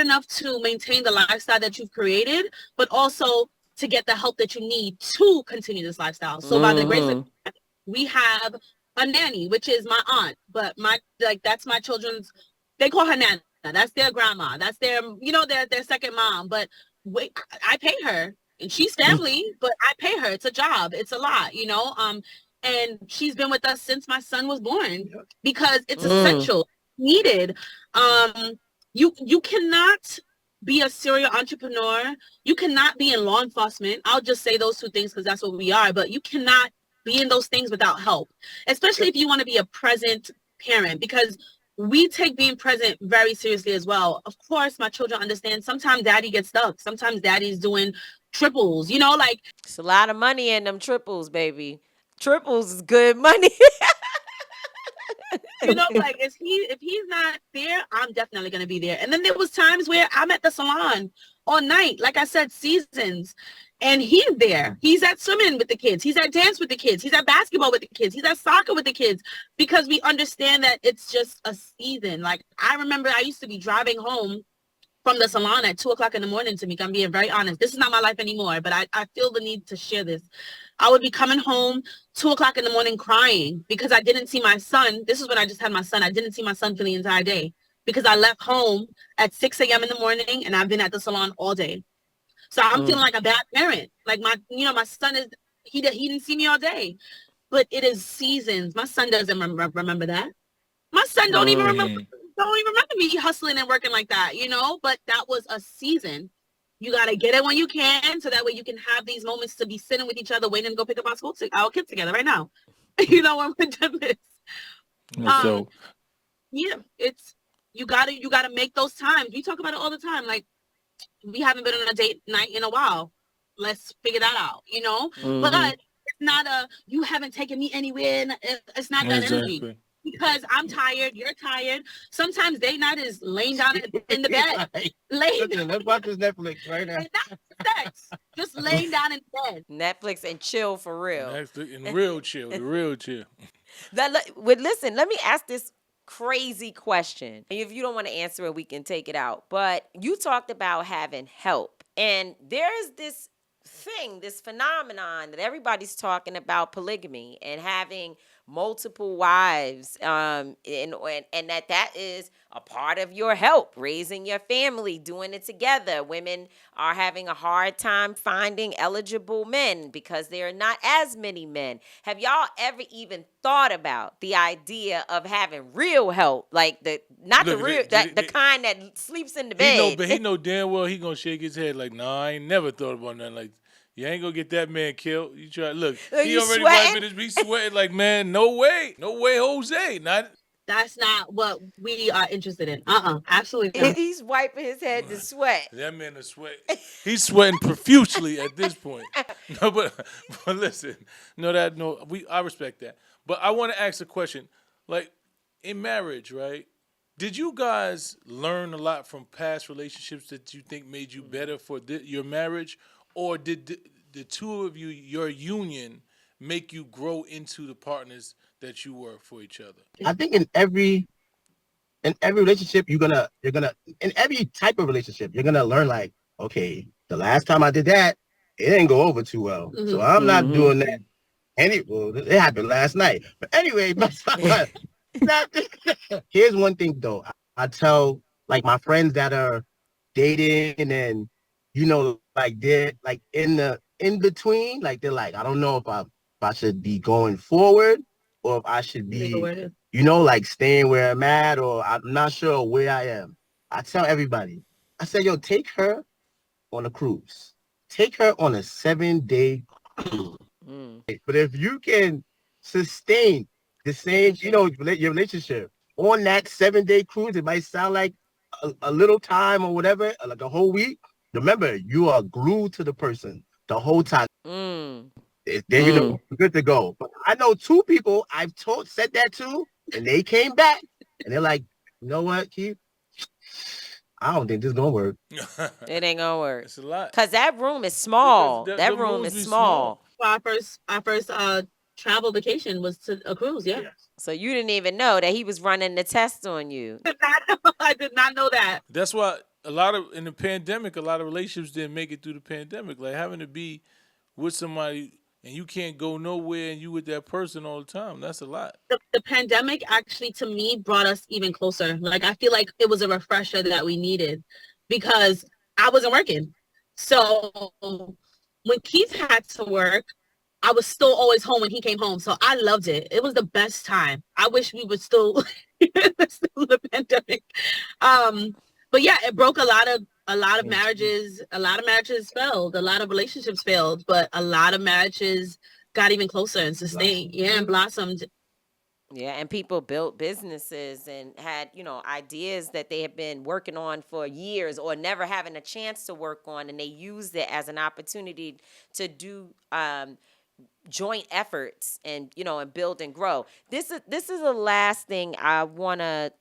enough to maintain the lifestyle that you've created, but also to get the help that you need to continue this lifestyle. So by the grace of God, we have a nanny, which is my aunt, but that's my children's, they call her Nana. That's their grandma. That's their, their second mom. But I pay her, and she's family, but I pay her. It's a job. It's a lot, and she's been with us since my son was born because it's essential, needed. You cannot be a serial entrepreneur. You cannot be in law enforcement. I'll just say those two things because that's what we are. But you cannot be in those things without help, especially if you want to be a present parent, because we take being present very seriously as well. Of course, my children understand sometimes daddy gets stuck. Sometimes daddy's doing triples, like. It's a lot of money in them triples, baby. Triples is good money. Like if he's not there, I'm definitely going to be there. And then there was times where I'm at the salon all night, like I said, seasons. And he's there. He's at swimming with the kids. He's at dance with the kids. He's at basketball with the kids. He's at soccer with the kids, because we understand that it's just a season. Like I remember I used to be driving home from the salon at 2:00 in the morning, Tamika. I'm being very honest. This is not my life anymore, but I feel the need to share this. I would be coming home 2:00 in the morning crying because I didn't see my son. This is when I just had my son. I didn't see my son for the entire day because I left home at 6 a.m. in the morning and I've been at the salon all day. So I'm feeling like a bad parent. Like my son he didn't see me all day, but it is seasons. My son doesn't remember that. My son don't even remember me hustling and working like that, but that was a season. You got to get it when you can, so that way you can have these moments to be sitting with each other, waiting to go pick up our kids together right now. When we're done this. It's, you gotta make those times. We talk about it all the time. Like, we haven't been on a date night in a while. Let's figure that out, But it's not you haven't taken me anywhere. And it's not that energy. Because I'm tired, you're tired. Sometimes date night is laying down in the bed. Let's watch this Netflix right now. Not sex. Just laying down in bed. Netflix and chill for real. And real chill, the real chill. Listen, let me ask this crazy question. If you don't want to answer it, we can take it out. But you talked about having help. And there's this phenomenon that everybody's talking about, polygamy and having multiple wives, and that is a part of your help, raising your family, doing it together. Women are having a hard time finding eligible men because there are not as many men. Have y'all ever even thought about the idea of having real help, like the kind that sleeps in the bed? He know damn well he gonna shake his head like, nah, I ain't never thought about nothing like that. You ain't gonna get that man killed. You try look. Are He you already sweating? wiping his. He sweating like, man. No way, Jose. Not. That's not what we are interested in. Absolutely not. He's wiping his head to sweat. That man is sweat. He's sweating profusely at this point. No, but listen. I respect that. But I want to ask a question. Like in marriage, right? Did you guys learn a lot from past relationships that you think made you better for your marriage, or did the two of you, your union, make you grow into the partners that you were for each other? I think in every relationship, you're gonna in every type of relationship, you're gonna learn like, okay, the last time I did that, it didn't go over too well, so I'm not doing that. Well, it happened last night, but anyway, here's one thing though. I tell like my friends that are dating and like they're like in between, like they're like, I don't know if I should be going forward or if I should be, like staying where I'm at, or I'm not sure where I am. I tell everybody, I say, yo, take her on a cruise. Take her on a 7-day cruise. But if you can sustain the same, your relationship on that 7-day cruise, it might sound like a little time or whatever, like a whole week. Remember, you are glued to the person the whole time. Then you're good to go. But I know 2 people I've said that to, and they came back, and they're like, you know what, Keith? I don't think this is gonna work. It ain't gonna work. It's a lot. Cause that room is small. That room is small. Well, our first travel vacation was to a cruise. Yeah. Yes. So you didn't even know that he was running the test on you. I did not know that. That's why in the pandemic, a lot of relationships didn't make it through the pandemic. Like having to be with somebody and you can't go nowhere and you with that person all the time. That's a lot. The pandemic actually, to me, brought us even closer. Like, I feel like it was a refresher that we needed because I wasn't working. So when Keith had to work, I was still always home when he came home. So I loved it. It was the best time. I wish we would still the pandemic. But yeah, it broke a lot of marriages. A lot of marriages failed. A lot of relationships failed. But a lot of marriages got even closer and sustained. Yeah, and blossomed. Yeah, and people built businesses and had, ideas that they had been working on for years or never having a chance to work on, and they used it as an opportunity to do joint efforts and and build and grow. This is the last thing I want to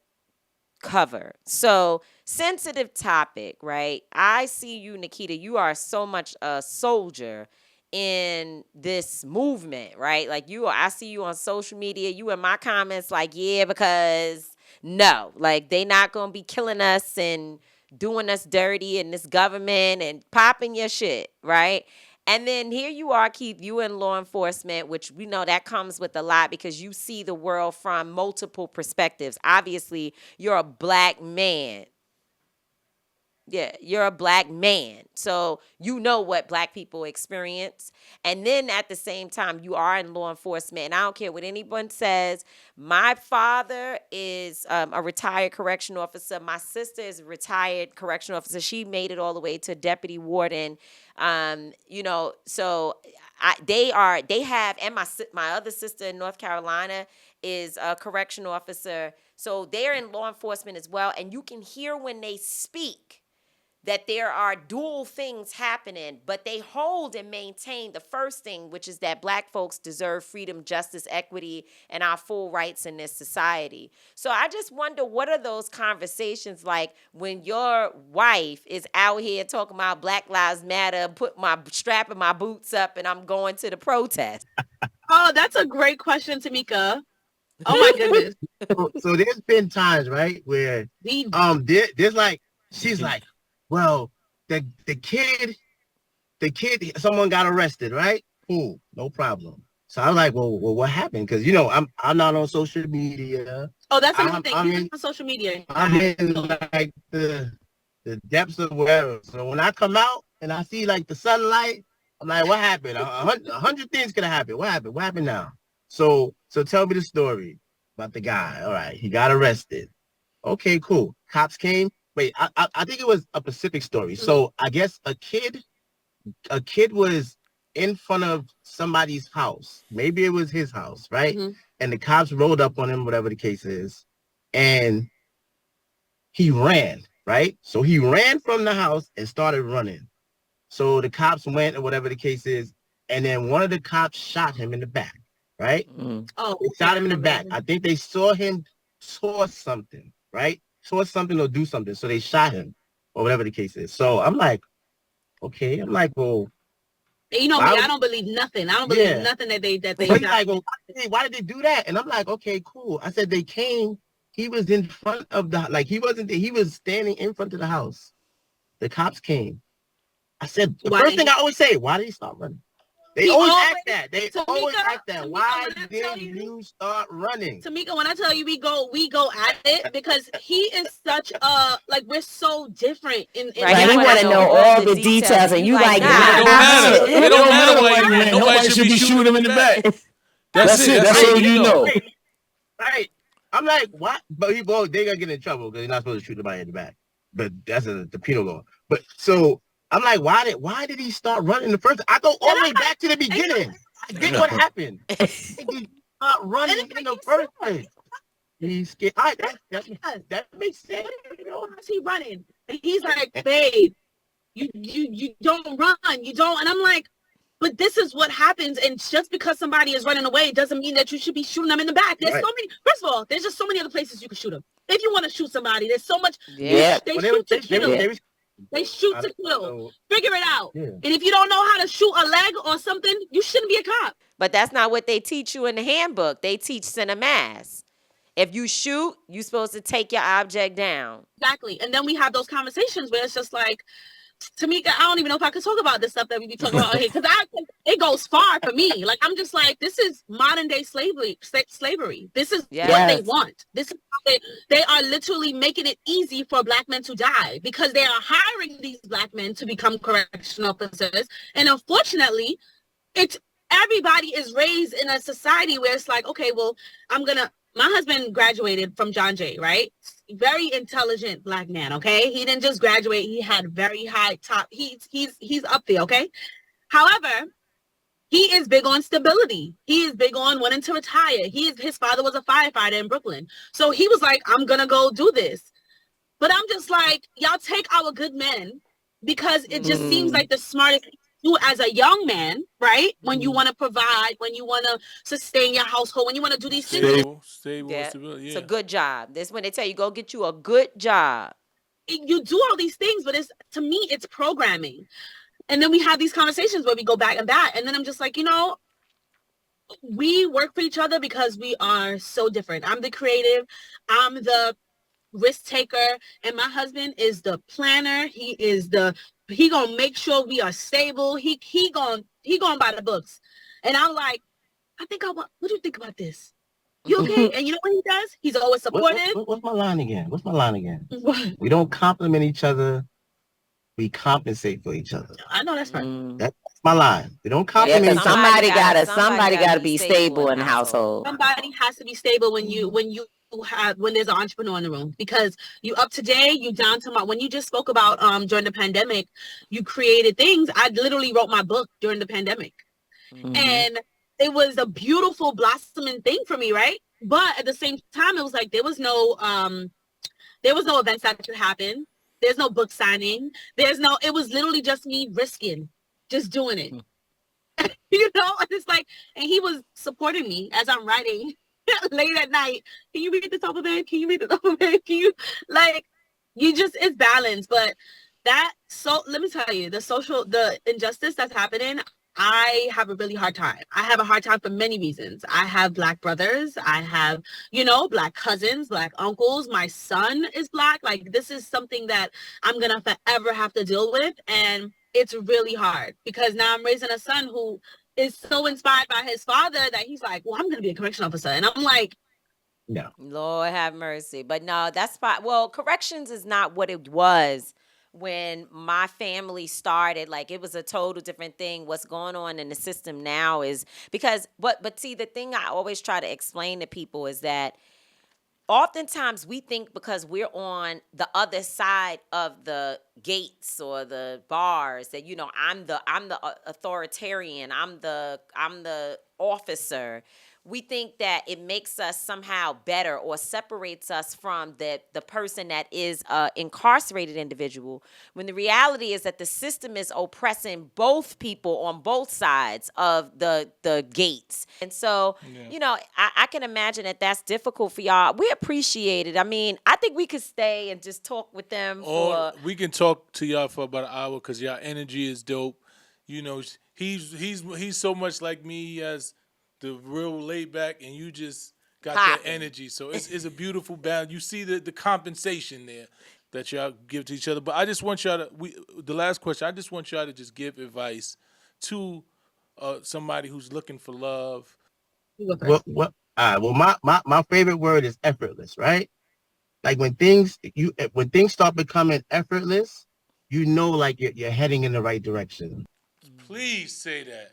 cover. So, sensitive topic, right? I see you, Nikita, you are so much a soldier in this movement, right? Like I see you on social media, you in my comments like, yeah, because no, like they not going to be killing us and doing us dirty in this government and popping your shit, right? And then here you are, Keith, you in law enforcement, which we know that comes with a lot because you see the world from multiple perspectives. Obviously, you're a black man. Yeah, you're a black man. So you know what black people experience. And then at the same time, you are in law enforcement. And I don't care what anyone says. My father is a retired correctional officer. My sister is a retired correctional officer. She made it all the way to deputy warden. So they have, and my other sister in North Carolina is a correctional officer. So they're in law enforcement as well. And you can hear when they speak that there are dual things happening, but they hold and maintain the first thing, which is that black folks deserve freedom, justice, equity, and our full rights in this society. So I just wonder, what are those conversations like when your wife is out here talking about Black Lives Matter, strapping my boots up, and I'm going to the protest? Oh, that's a great question, Tamika. Oh my goodness. So there's been times, right, where there's like, she's like, well, the kid, someone got arrested, right? Cool, no problem. So I'm like, well, what happened? Because I'm not on social media. Oh, that's another thing. He's on social media. I'm in like the depths of wherever. So when I come out and I see like the sunlight, I'm like, what happened? 100 things could have happened. What happened? What happened now? So tell me the story about the guy. All right, he got arrested. Okay, cool. Cops came. Wait, I think it was a Pacific story. So I guess a kid was in front of somebody's house. Maybe it was his house, right? Mhm. And the cops rolled up on him, whatever the case is, and he ran, right? So he ran from the house and started running. So the cops went, or whatever the case is, and then one of the cops shot him in the back, right? Oh, They shot him in the back. I think they saw him toss something, right? Toss something or do something. So they shot him, or whatever the case is. So I'm like, okay. I'm like, well, you know me, I don't believe nothing. I don't believe nothing that they He's like, well, why did they do that? And I'm like, okay, cool. I said they came. He was in front of the, like, he wasn't there. He was standing in front of the house. The cops came. I said, the first thing I always say, why did he start running? They always ask that. They always ask that. Why did you start running? Tamika, when I tell you we go at it, because he is such a, like, we're so different in right. We want to know all the details, and you like, it don't matter. It don't matter why you ran. Nobody should be shooting him in the back. That's it. That's all you know. Right. I'm like, what? But they gonna get in trouble because they're not supposed to shoot anybody in the back. But that's the penal law. But so I'm like, why did he start running the first? I go all the way back to the beginning. I get what happened. He start running in the first place. He's scared. All right, that makes sense. How's he running? And he's like, babe, you don't run. You don't. And I'm like, but this is what happens. And just because somebody is running away doesn't mean that you should be shooting them in the back. There's so many. First of all, there's just so many other places you can shoot them. If you want to shoot somebody, there's so much. Yeah. They shoot to kill. They shoot to kill. Figure it out. Yeah. And if you don't know how to shoot a leg or something, you shouldn't be a cop. But that's not what they teach you in the handbook. They teach cinemass. If you shoot, you're supposed to take your object down. Exactly. And then we have those conversations where it's just like, Tamika, I don't even know if I could talk about this stuff that we be talking about here, because it goes far for me. Like, I'm just like, this is modern day slavery. This is what they want. This is how they are literally making it easy for Black men to die, because they are hiring these Black men to become correctional officers. And unfortunately, everybody is raised in a society where it's like, okay, well, my husband graduated from John Jay, right? Very intelligent Black man, okay? He didn't just graduate. He had very high top. He's up there, okay? However, he is big on stability. He is big on wanting to retire. His father was a firefighter in Brooklyn. So he was like, I'm going to go do this. But I'm just like, y'all take our good men, because it just seems like the smartest thing to do as a young man, right? When you want to provide, when you want to sustain your household, when you want to do these things. Stable, stability, yeah. It's a good job. This is when they tell you, go get you a good job. You do all these things, but to me, it's programming. And then we have these conversations where we go back and that. And then I'm just like, we work for each other because we are so different. I'm the creative. I'm the risk taker. And my husband is the planner. He gonna make sure we are stable. He gonna buy the books. And I'm like, what do you think about this? You okay? And you know what he does? He's always supportive. What's my line again? We don't compliment each other. We compensate for each other. I know that's right. That's my line. We don't compliment each other. Somebody gotta be stable in the household. Somebody has to be stable when there's an entrepreneur in the room, because you up today, you down tomorrow. When you just spoke about during the pandemic, you created things. I literally wrote my book during the pandemic, and it was a beautiful blossoming thing for me, right? But at the same time, it was like there was no events that could happen. There's no book signing. It was literally just me risking, just doing it. And it's like, and he was supporting me as I'm writing late at night. Can you read this over there? Can you read this over there? Can you, it's balanced. But let me tell you, the injustice that's happening, I have a really hard time. I have a hard time for many reasons. I have Black brothers. I have, Black cousins, Black uncles. My son is Black. Like, this is something that I'm going to forever have to deal with. And it's really hard, because now I'm raising a son who is so inspired by his father that he's like, well, I'm going to be a correctional officer. And I'm like, no. Lord have mercy. But no, that's fine. Well, corrections is not what it was when my family started. Like, it was a total different thing. What's going on in the system now is because, but see, the thing I always try to explain to people is that oftentimes we think because we're on the other side of the gates or the bars that, I'm the authoritarian, I'm the officer. We think that it makes us somehow better or separates us from the person that is an incarcerated individual, when the reality is that the system is oppressing both people on both sides of the gates. And so, I can imagine that that's difficult for y'all. We appreciate it. I mean, I think we could stay and just talk with them we can talk to y'all for about an hour because y'all energy is dope. He's so much like me. He has the real laid back, and you just got that energy. So it's a beautiful balance. You see the compensation there that y'all give to each other. But I just want y'all to the last question. I just want y'all to just give advice to somebody who's looking for love. My favorite word is effortless, right? Like when things start becoming effortless, like you're heading in the right direction. Please say that.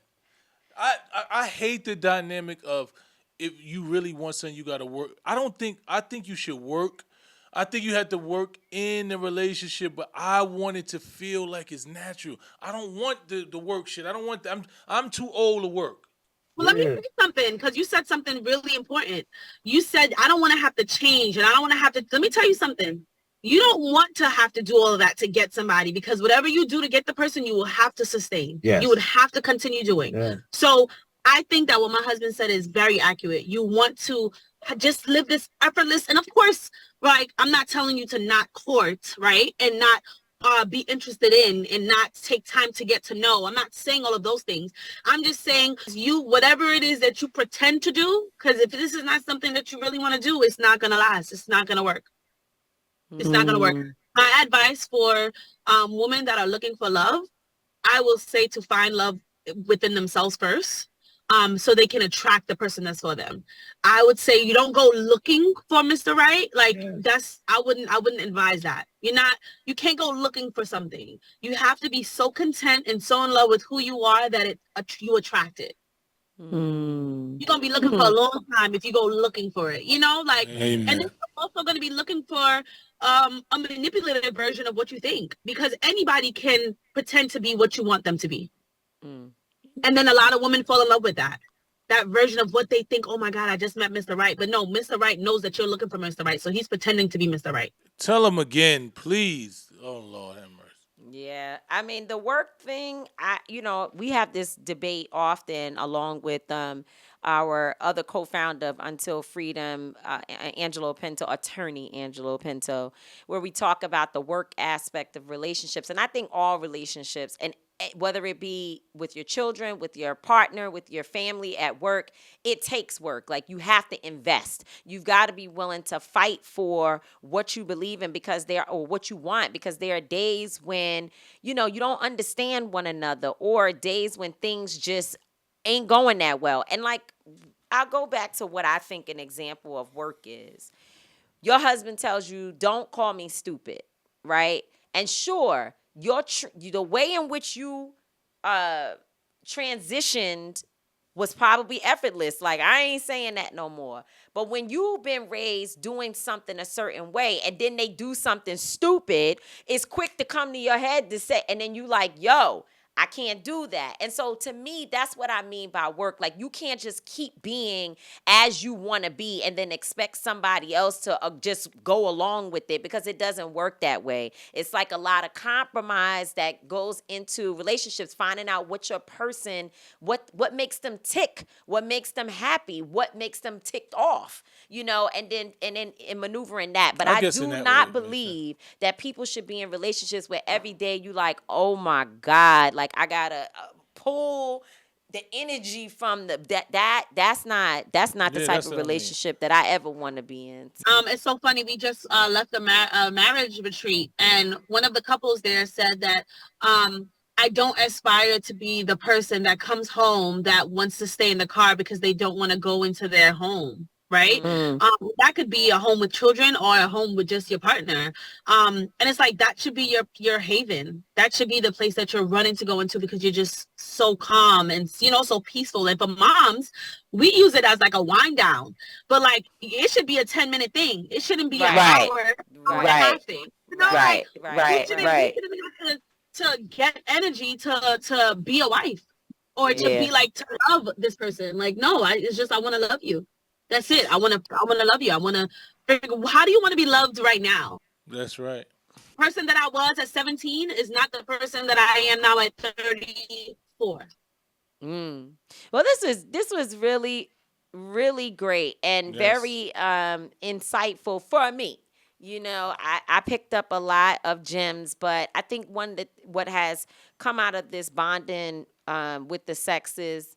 I hate the dynamic of if you really want something, you got to work. I think you should work. I think you have to work in the relationship, but I want it to feel like it's natural. I don't want the work shit. I don't want that. I'm too old to work. Well, let me say something, because you said something really important. You said, I don't want to have to change, and I don't want to have to. Let me tell you something. You don't want to have to do all of that to get somebody, because whatever you do to get the person, you will have to sustain. Yes. You would have to continue doing. Yeah. So I think that what my husband said is very accurate. You want to just live this effortless. And of course, like, I'm not telling you to not court, right? And not be interested in and not take time to get to know. I'm not saying all of those things. I'm just saying whatever it is that you pretend to do, because if this is not something that you really want to do, it's not going to last. It's not going to work. It's not going to work. My advice for women that are looking for love, I will say to find love within themselves first, so they can attract the person that's for them. I would say you don't go looking for Mr. Right. Like I wouldn't advise that. You can't go looking for something. You have to be so content and so in love with who you are that you attract it. You're going to be looking for a long time if you go looking for it, Amen. And then you're also going to be looking for a manipulative version of what you think, because anybody can pretend to be what you want them to be. And then a lot of women fall in love with that version of what they think. Oh my God, I just met Mr. Right. But no, Mr. Right knows that you're looking for Mr. Right. So he's pretending to be Mr. Right. Tell him again, please. Oh Lord have mercy. Yeah, I mean the work thing. We have this debate often, along with our other co-founder of Until Freedom, attorney Angelo Pinto, where we talk about the work aspect of relationships. And I think all relationships, and whether it be with your children, with your partner, with your family, at work, it takes work. Like, you have to invest. You've got to be willing to fight for what you believe in, or what you want, because there are days when, you don't understand one another, or days when things just ain't going that well. And like, I'll go back to what I think an example of work is. Your husband tells you, don't call me stupid, right? And sure, the way in which you transitioned was probably effortless. Like, I ain't saying that no more. But when you've been raised doing something a certain way, and then they do something stupid, it's quick to come to your head to say, and then you like, yo, I can't do that. And so to me, that's what I mean by work. Like, you can't just keep being as you want to be and then expect somebody else to just go along with it, because it doesn't work that way. It's like a lot of compromise that goes into relationships, finding out what your person, what makes them tick, what makes them happy, what makes them ticked off, and then maneuvering that. But I do not believe that people should be in relationships where every day you like, oh my God, like I gotta pull the energy from that's not the type of relationship that I ever want to be in. It's so funny. We just left a marriage retreat, and one of the couples there said that I don't aspire to be the person that comes home that wants to stay in the car because they don't want to go into their home. Right. That could be a home with children or a home with just your partner. And it's like, that should be your haven. That should be the place that you're running to go into, because you're just so calm and, so peaceful. And for moms, we use it as like a wind down, but like, it should be a 10-minute thing. It shouldn't be an hour and a half thing. You know, Right, like right, you right. shouldn't have to get energy to be a wife or to Yeah. be like to love this person. Like, no, it's just I want to love you. That's it. I want to love you. I want to figure. How do you want to be loved right now? That's right. Person that I was at 17 is not the person that I am now at 34. Well, this was really really great and Yes. very insightful for me. You know, I picked up a lot of gems, but I think one that what has come out of this bonding with the sexes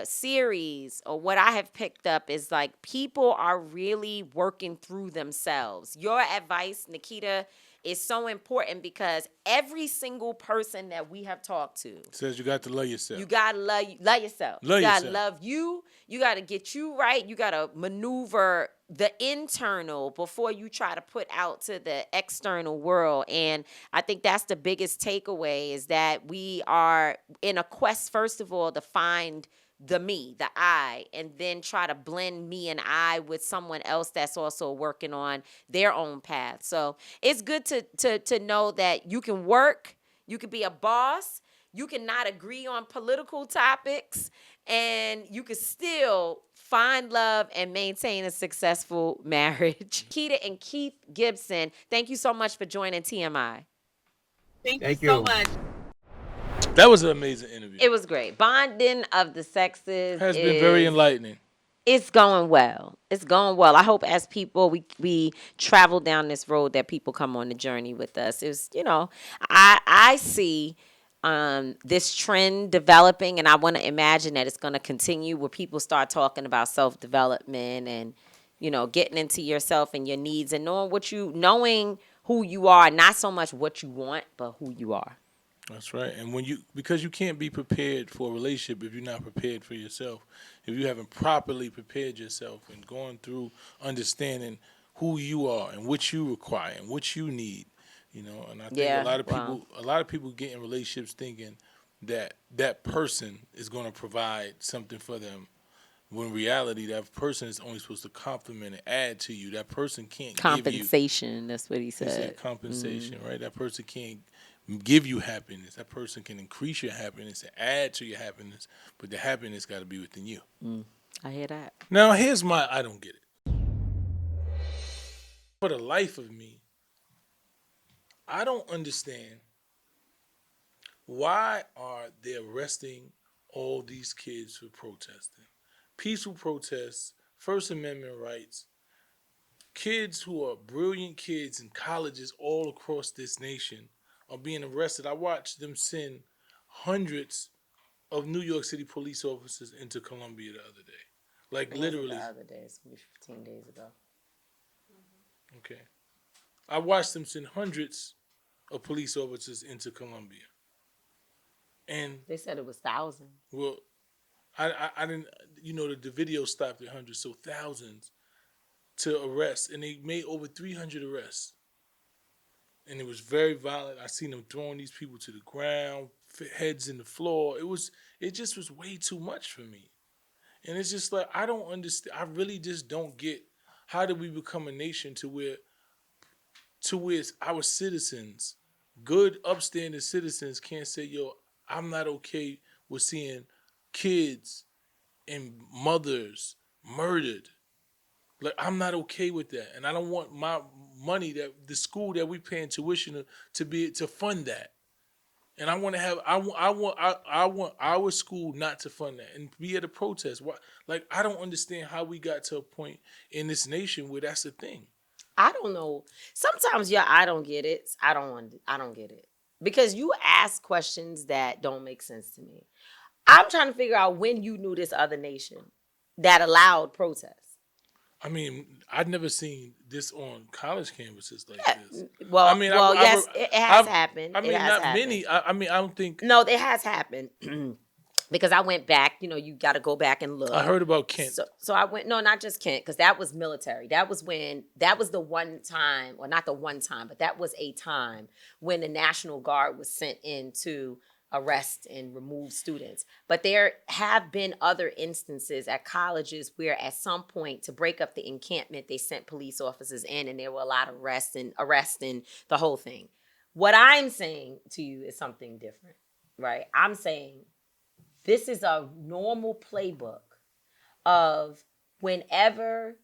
series, or what I have picked up, is like people are really working through themselves. Your advice, Nikita, is so important because every single person that we have talked to, Says you got to love yourself. you gotta love yourself. Love You gotta yourself. love you. You gotta get you right. You gotta maneuver the internal before you try to put out to the external world. And I think that's the biggest takeaway, is that we are in a quest, first of all, to find the me, the I, and then try to blend me and I with someone else that's also working on their own path. So it's good to know that you can work, you can be a boss, you can not agree on political topics, and you can still find love and maintain a successful marriage. Nikita and Keith Gibson, thank you so much for joining TMI. Thank you Thank so you. much. That was an amazing interview. It was great. Bonding of the sexes Has been very enlightening. It's going well. It's going well. I hope as people we travel down this road that people come on the journey with us. It was, I see this trend developing, and I want to imagine that it's going to continue, where people start talking about self-development and getting into yourself and your needs and knowing who you are, not so much what you want, but who you are. That's right. And because you can't be prepared for a relationship if you're not prepared for yourself. If you haven't properly prepared yourself and gone through understanding who you are and what you require and what you need, and I think Yeah, a lot of people get in relationships thinking that person is going to provide something for them. When in reality, that person is only supposed to compliment and add to you. That person can't Compensation, that's what he He said. said compensation, right? That person can't give you happiness. That person can increase your happiness and add to your happiness, but the happiness got to be within you. I hear that. Now, here's my I don't get it. For the life of me, I don't understand why are they arresting all these kids for protesting. Peaceful protests, First Amendment rights, kids who are brilliant kids in colleges all across this nation are being arrested. I watched them send hundreds of New York City police officers into Columbia the other day. Like literally. The other day, it's 15 days ago. Okay. I watched them send hundreds of police officers into Columbia. And They said it was thousands. well, I didn't, the video stopped at hundreds, so thousands to arrest, and they made over 300 arrests. And it was very violent. I seen them throwing these people to the ground, heads in the floor. It just was way too much for me. And it's just like, I don't understand. I really just don't get, how did we become a nation to where our citizens, good, upstanding citizens, can't say, yo, I'm not okay with seeing kids and mothers murdered. Like, I'm not okay with that, and I don't want my money, that the school that we paying tuition to fund that. And I want to have I want our school not to fund that and be at a protest. Why? Like, I don't understand how we got to a point in this nation where that's a thing. I don't know. Sometimes, I don't get it. I don't get it. Because you ask questions that don't make sense to me. I'm trying to figure out when you knew this other nation that allowed protests. I mean, I'd never seen this on college campuses like this. Well, I mean, yes, it has happened. I mean, not many. I mean, I don't think. No, it has happened. Because I went back, you got to go back and look. I heard about Kent. So I went, no, not just Kent, because that was military. That was the one time, or not the one time, but that was a time when the National Guard was sent in to arrest and remove students. But there have been other instances at colleges where at some point to break up the encampment, they sent police officers in and there were a lot of arrests and the whole thing. What I'm saying to you is something different, right? I'm saying this is a normal playbook of whenever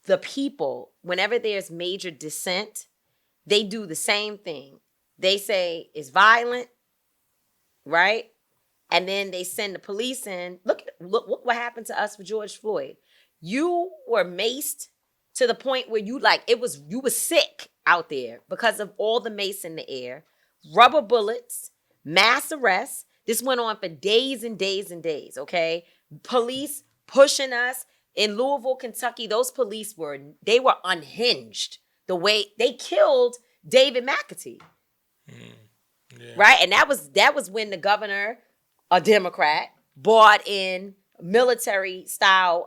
there's major dissent, they do the same thing. They say it's violent, right? And then they send the police in. Look what happened to us with George Floyd. You were maced to the point where you were sick out there because of all the mace in the air, rubber bullets, mass arrests. This went on for days and days and days, okay? Police pushing us. In Louisville, Kentucky, those police were unhinged. The way they killed David McAtee. Yeah. Right? And that was when the governor, a Democrat, brought in military style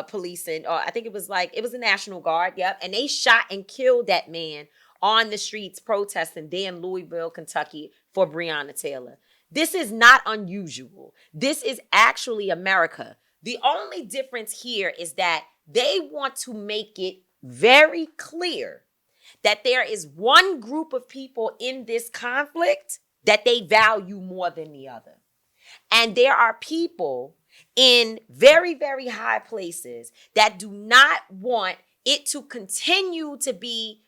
policing, or I think it was the National Guard, yep. And they shot and killed that man on the streets protesting there in Louisville, Kentucky for Breonna Taylor. This is not unusual. This is actually America. The only difference here is that they want to make it very clear that there is one group of people in this conflict that they value more than the other. And there are people in very, very high places that do not want it to continue to be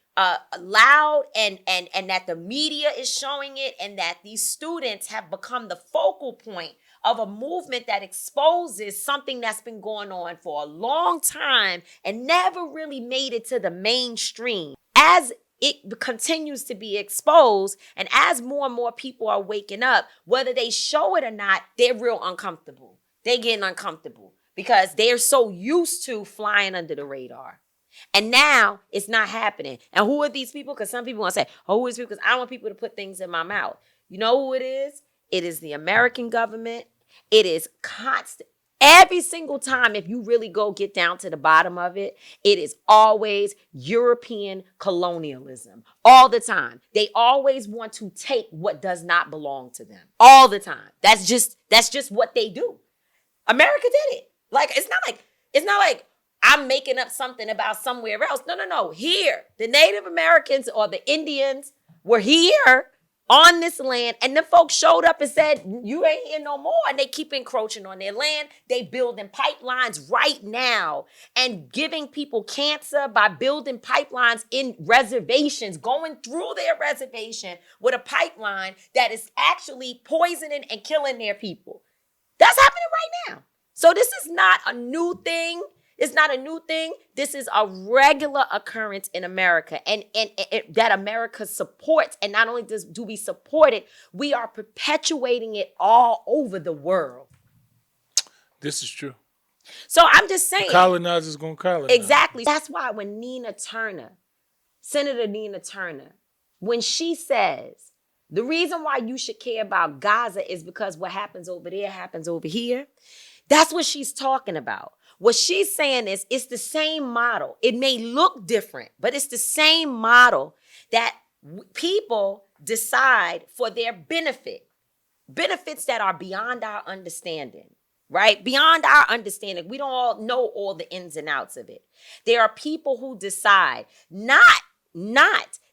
loud and that the media is showing it, and that these students have become the focal point of a movement that exposes something that's been going on for a long time and never really made it to the mainstream. As it continues to be exposed, and as more and more people are waking up, whether they show it or not, they're real uncomfortable. They're getting uncomfortable because they're so used to flying under the radar. And now it's not happening. And who are these people? Because some people want to say, oh, who is people? Because I don't want people to put things in my mouth. You know who it is? It is the American government. It is constant. Every single time, if you really go get down to the bottom of it, it is always European colonialism. All the time. They always want to take what does not belong to them. All the time. That's just what they do. America did it. It's not like I'm making up something about somewhere else. No. Here, the Native Americans or the Indians were here on this land, and the folks showed up and said, you ain't here no more. And they keep encroaching on their land. They building pipelines right now and giving people cancer by building pipelines in reservations, going through their reservation with a pipeline that is actually poisoning and killing their people. That's happening right now. So this is not a new thing. It's not a new thing. This is a regular occurrence in America, and that America supports. And not only do we support it, we are perpetuating it all over the world. This is true. So I'm just saying. The colonizers gonna colonize. Exactly. That's why when Senator Nina Turner, when she says, the reason why you should care about Gaza is because what happens over there happens over here. That's what she's talking about. What she's saying is it's the same model. It may look different, but it's the same model that people decide for their benefits that are beyond our understanding, right? Beyond our understanding. We don't all know all the ins and outs of it. There are people who decide not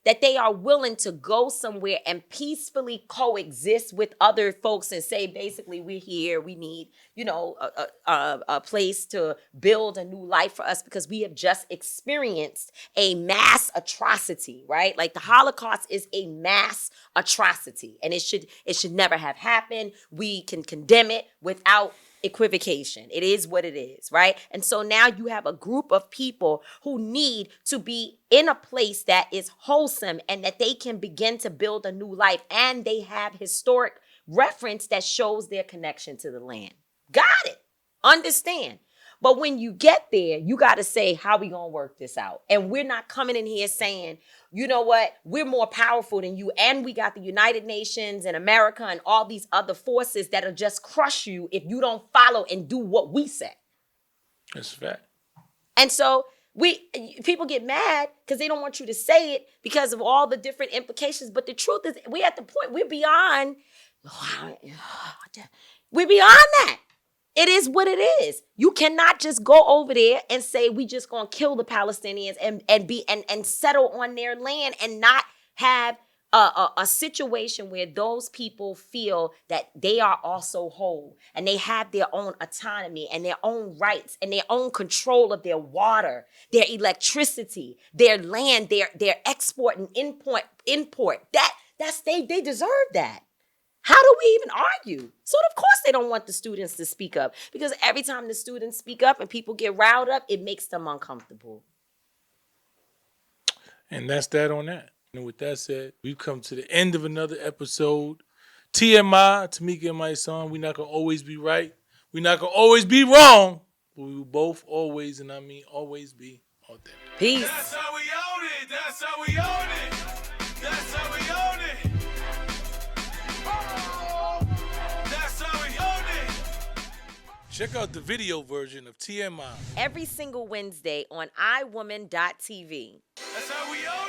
that they are willing to go somewhere and peacefully coexist with other folks and say, basically, we're here. We need, a place to build a new life for us because we have just experienced a mass atrocity, right? Like the Holocaust is a mass atrocity, and it should never have happened. We can condemn it without equivocation. It is what it is, right? And so now you have a group of people who need to be in a place that is wholesome and that they can begin to build a new life, and they have historic reference that shows their connection to the land. Got it. Understand. But when you get there, you got to say, how we going to work this out? And we're not coming in here saying, you know what, we're more powerful than you. And we got the United Nations and America and all these other forces that'll just crush you if you don't follow and do what we say. That's a fact. And so people get mad because they don't want you to say it because of all the different implications. But the truth is, we're at the point, we're beyond We're beyond that. It is what it is. You cannot just go over there and say we just gonna kill the Palestinians and settle on their land and not have a situation where those people feel that they are also whole and they have their own autonomy and their own rights and their own control of their water, their electricity, their land, their export and import. They deserve that. How do we even argue? So of course they don't want the students to speak up, because every time the students speak up and people get riled up, it makes them uncomfortable. And that's that on that. And with that said, we've come to the end of another episode. TMI, Tamika and Mysonne, we're not going to always be right. We're not going to always be wrong. But we will both always, and I mean always, be authentic. Peace. That's how we own it. That's how we own it. That's how we own it. That's how we own it. Check out the video version of TMI Every single Wednesday on iWoman.tv. That's how we own it.